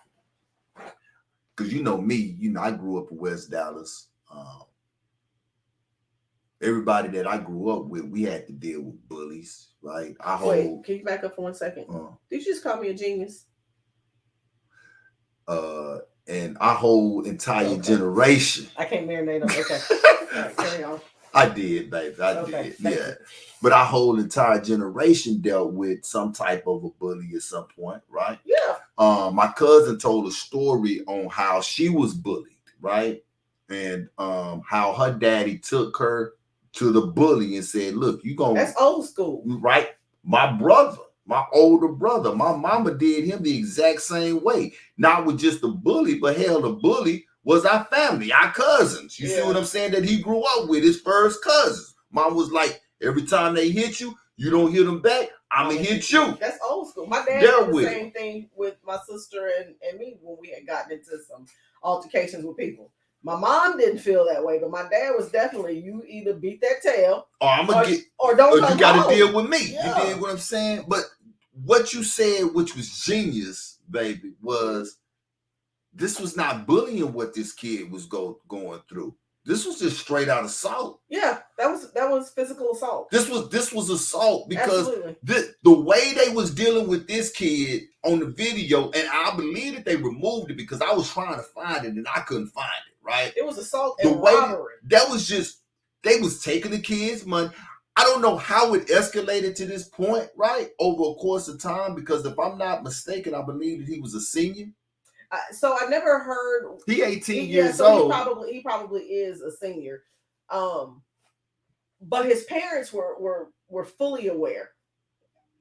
[SPEAKER 4] Because you know me, I grew up in West Dallas. Everybody that I grew up with, we had to deal with bullies, right?
[SPEAKER 3] Wait, can you back up for 1 second? Did you just call me a genius?
[SPEAKER 4] And our whole entire generation.
[SPEAKER 3] I can't marinate on. Okay. All right, carry on.
[SPEAKER 4] I did, baby. I did. Yeah. But our whole entire generation dealt with some type of a bully at some point, right?
[SPEAKER 3] Yeah.
[SPEAKER 4] My cousin told a story on how she was bullied, right? And how her daddy took her to the bully and said, look, you gonna.
[SPEAKER 3] That's old school.
[SPEAKER 4] Right? My brother. My older brother, my mama did him the exact same way. Not with just the bully, but hell, the bully was our family, our cousins. You see what I'm saying? That he grew up with, his first cousins. Mom was like, every time they hit you, you don't hit them back, I'm going to hit you.
[SPEAKER 3] That's old school. My dad did the same thing with my sister and me when we had gotten into some altercations with people. My mom didn't feel that way, but my dad was definitely, you either beat that tail or don't come
[SPEAKER 4] you got to
[SPEAKER 3] home.
[SPEAKER 4] deal with me.
[SPEAKER 3] Yeah.
[SPEAKER 4] You did what I'm saying? But what you said, which was genius, baby, was this was not bullying what this kid was going through. This was just straight out assault.
[SPEAKER 3] Yeah, that was physical assault.
[SPEAKER 4] This was assault because the way they was dealing with this kid on the video, and I believe that they removed it because I was trying to find it and I couldn't find it, right?
[SPEAKER 3] It was assault and robbery.
[SPEAKER 4] That was just, they was taking the kid's money. I don't know how it escalated to this point, right? Over a course of time, because if I'm not mistaken, I believe that he was a senior.
[SPEAKER 3] So I never heard.
[SPEAKER 4] He 18 years old.
[SPEAKER 3] He probably is a senior. But his parents were fully aware.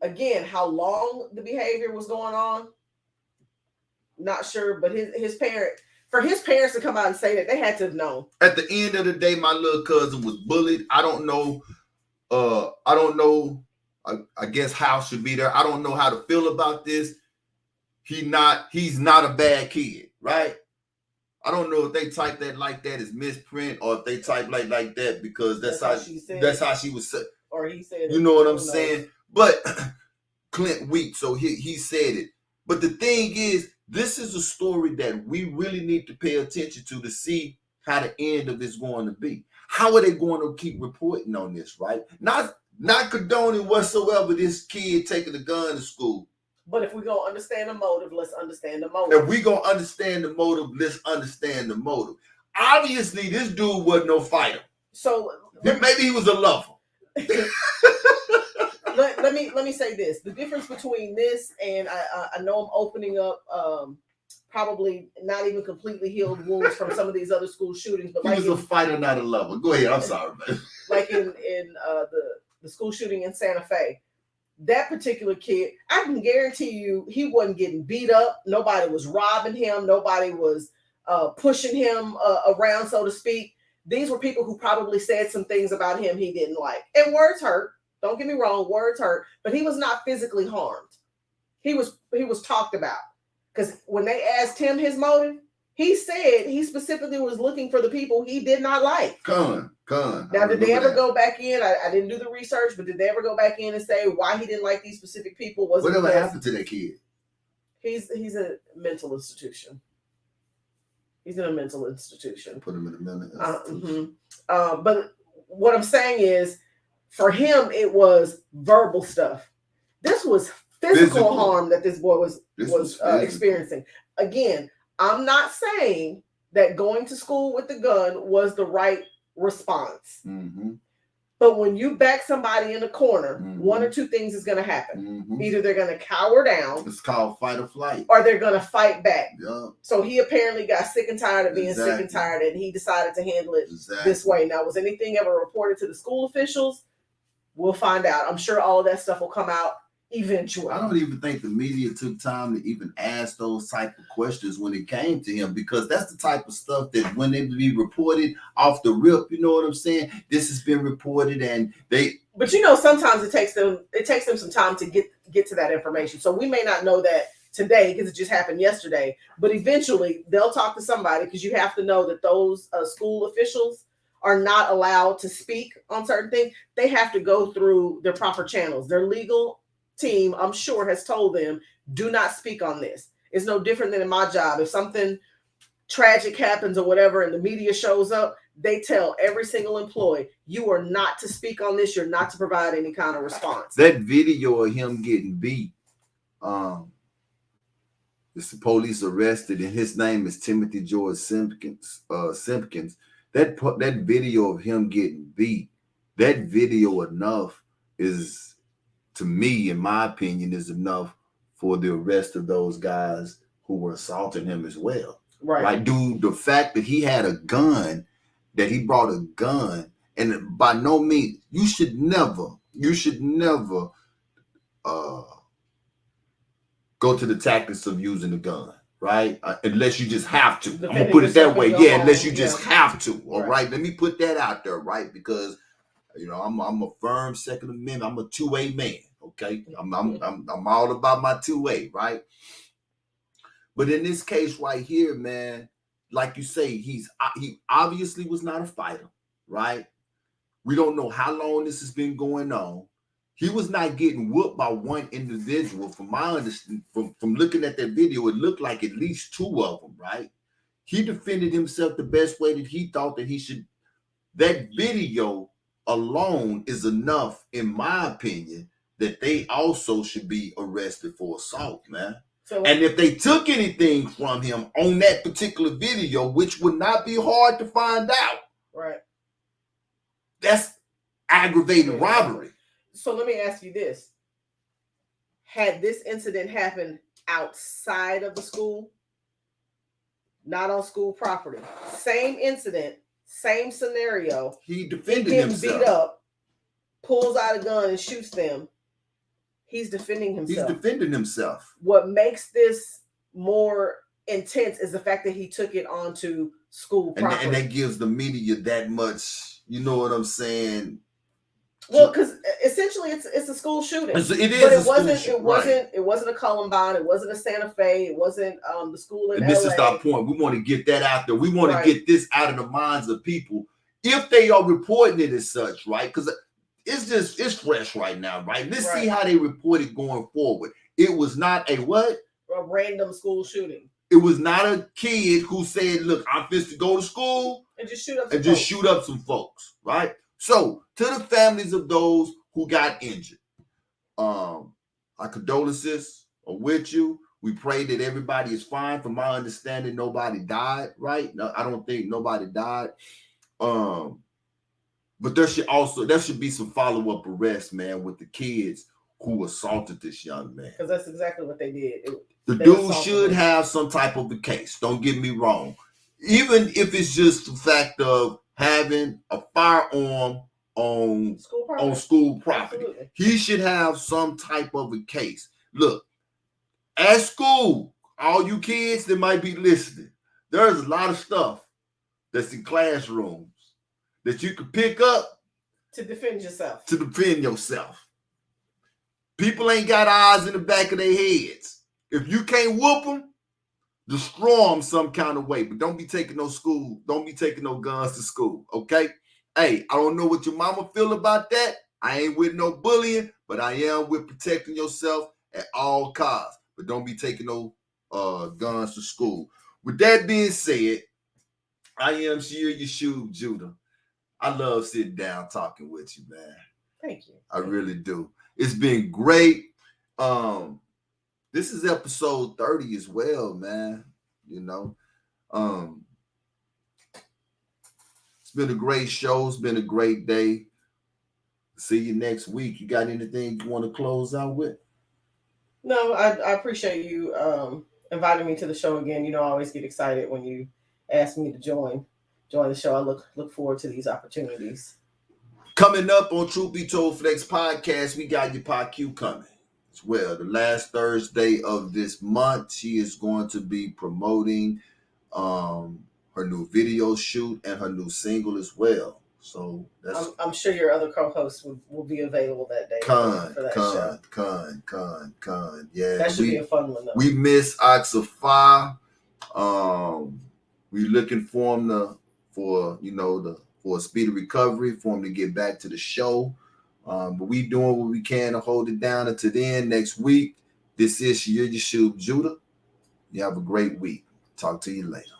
[SPEAKER 3] Again, how long the behavior was going on, not sure. But his parents to come out and say that, they had to have known.
[SPEAKER 4] At the end of the day, my little cousin was bullied. I don't know I don't know. I guess House should be there. I don't know how to feel about this. He's not a bad kid, right? I don't know if they type that like that as misprint or if they type like that because that's how she said. That's how she was said.
[SPEAKER 3] Or he said it.
[SPEAKER 4] You know what I'm saying? But Clint weak, so he said it. But the thing is, this is a story that we really need to pay attention to see how the end of this going to be. How are they going to keep reporting on this, right? Not condoning whatsoever this kid taking a gun to school.
[SPEAKER 3] But if we're going to understand the motive, let's understand the motive.
[SPEAKER 4] If we're going to understand the motive, let's understand the motive. Obviously, this dude wasn't no fighter.
[SPEAKER 3] So
[SPEAKER 4] maybe he was a lover.
[SPEAKER 3] let me say this. The difference between this and I know I'm opening up probably not even completely healed wounds from some of these other school shootings, but
[SPEAKER 4] he was a fighter, not a lover. Go ahead. I'm sorry, man.
[SPEAKER 3] Like in the school shooting in Santa Fe, that particular kid, I can guarantee you, he wasn't getting beat up. Nobody was robbing him. Nobody was pushing him around, so to speak. These were people who probably said some things about him he didn't like, and words hurt. Don't get me wrong, words hurt, but he was not physically harmed. He was talked about. Because when they asked him his motive, he said he specifically was looking for the people he did not like.
[SPEAKER 4] Gun.
[SPEAKER 3] Now, did they ever go back in? I didn't do the research, but did they ever go back in and say why he didn't like these specific people?
[SPEAKER 4] Whatever happened to that kid?
[SPEAKER 3] He's a mental institution. He's in a mental institution.
[SPEAKER 4] Put him in a mental institution.
[SPEAKER 3] But what I'm saying is, for him, it was verbal stuff. This was physical harm that this boy was experiencing. Again, I'm not saying that going to school with the gun was the right response.
[SPEAKER 4] Mm-hmm.
[SPEAKER 3] But when you back somebody in a corner, one or two things is going to happen. Either they're going to cower down.
[SPEAKER 4] It's called fight or flight.
[SPEAKER 3] Or they're going to fight back.
[SPEAKER 4] Yeah.
[SPEAKER 3] So he apparently got sick and tired of being sick and tired, and he decided to handle it this way. Now, was anything ever reported to the school officials? We'll find out. I'm sure all of that stuff will come out eventually.
[SPEAKER 4] I don't even think the media took time to even ask those type of questions when it came to him, because that's the type of stuff that when they be reported off the rip, you know what I'm saying? This has been reported and they.
[SPEAKER 3] But you know, sometimes it takes them some time to get to that information. So we may not know that today because it just happened yesterday, but eventually they'll talk to somebody, because you have to know that those school officials are not allowed to speak on certain things. They have to go through their proper channels. Their legal team, I'm sure, has told them, do not speak on this. It's no different than in my job. If something tragic happens or whatever and the media shows up, they tell every single employee, you are not to speak on this. You're not to provide any kind of response.
[SPEAKER 4] That video of him getting beat, it's the police arrested, and his name is Timothy George Simpkins. That video of him getting beat, that video enough is, to me, in my opinion, is enough for the arrest of those guys who were assaulting him as well.
[SPEAKER 3] Right.
[SPEAKER 4] Like, dude, the fact that he had a gun, that he brought a gun, and by no means, you should never go to the tactics of using a gun, right? Unless you just have to. I'm going to put it that way. Yeah, unless you just have to. All right. Let me put that out there, right? Because, you know, I'm a firm Second Amendment. I'm a 2A man, okay? I'm all about my 2A, right? But in this case right here, man, like you say, he obviously was not a fighter, right? We don't know how long this has been going on. He was not getting whooped by one individual. From my understanding, from looking at that video, it looked like at least two of them, right? He defended himself the best way that he thought that he should. That video alone is enough, in my opinion, that they also should be arrested for assault, man. And if they took anything from him on that particular video, which would not be hard to find out,
[SPEAKER 3] right?
[SPEAKER 4] That's aggravated robbery.
[SPEAKER 3] So let me ask you this. Had this incident happened outside of the school, not on school property, same incident, same scenario,
[SPEAKER 4] he defended himself.
[SPEAKER 3] Beat up, pulls out a gun and shoots them, he's defending himself.
[SPEAKER 4] He's defending himself.
[SPEAKER 3] What makes this more intense is the fact that he took it onto school property.
[SPEAKER 4] And that gives the media that much, you know what I'm saying,
[SPEAKER 3] Well, because essentially it's a school shooting.
[SPEAKER 4] It is
[SPEAKER 3] but
[SPEAKER 4] a
[SPEAKER 3] it
[SPEAKER 4] school
[SPEAKER 3] wasn't.
[SPEAKER 4] shooting,
[SPEAKER 3] It wasn't. It wasn't a Columbine. It wasn't a Santa Fe. It wasn't the school in
[SPEAKER 4] And
[SPEAKER 3] LA.
[SPEAKER 4] this is our point. We want to get that out there. We want
[SPEAKER 3] Right.
[SPEAKER 4] to get this out of the minds of people if they are reporting it as such, right? Because it's fresh right now, right? Let's see how they report it going forward. It was not a what?
[SPEAKER 3] A random school shooting.
[SPEAKER 4] It was not a kid who said, "Look, I'm fit to go to school
[SPEAKER 3] and just shoot up
[SPEAKER 4] some folks," right? So, to the families of those who got injured, our condolences are with you. We pray that everybody is fine. From my understanding, nobody died, right? No, I don't think nobody died. But there should be some follow-up arrests, man, with the kids who assaulted this young man.
[SPEAKER 3] Because that's exactly what they did.
[SPEAKER 4] The dude should have some type of a case. Don't get me wrong. Even if it's just the fact of having a firearm on school property.
[SPEAKER 3] Absolutely.
[SPEAKER 4] He should have some type of a case. Look, at school, all you kids that might be listening, there's a lot of stuff that's in classrooms that you can pick up
[SPEAKER 3] to defend yourself.
[SPEAKER 4] People ain't got eyes in the back of their heads. If you can't whoop them, destroy them some kind of way. But don't be taking no guns to school, okay? Hey, I don't know what your mama feel about that. I ain't with no bullying, but I am with protecting yourself at all costs. But don't be taking no guns to school. With that being said, I am Shir Yeshub Judah. I love sitting down talking with you, man.
[SPEAKER 3] Thank you.
[SPEAKER 4] I really do. It's been great. This is episode 30 as well, man. You know, it's been a great show. It's been a great day. See you next week. You got anything you want to close out with?
[SPEAKER 3] No, I appreciate you inviting me to the show again. You know, I always get excited when you ask me to join the show. I look forward to these opportunities.
[SPEAKER 4] Coming up on Truth Be Told Flex Podcast, we got your PQ coming as well. The last Thursday of this month, she is going to be promoting her new video shoot and her new single as well. So
[SPEAKER 3] I'm sure your other co-hosts will be available that day for that show.
[SPEAKER 4] Yeah,
[SPEAKER 3] that should be a fun one though.
[SPEAKER 4] We miss Oxafar. We're looking for him for a speedy recovery, for him to get back to the show. But we doing what we can to hold it down until then next week. This is Shir Yeshub Judah. You have a great week. Talk to you later.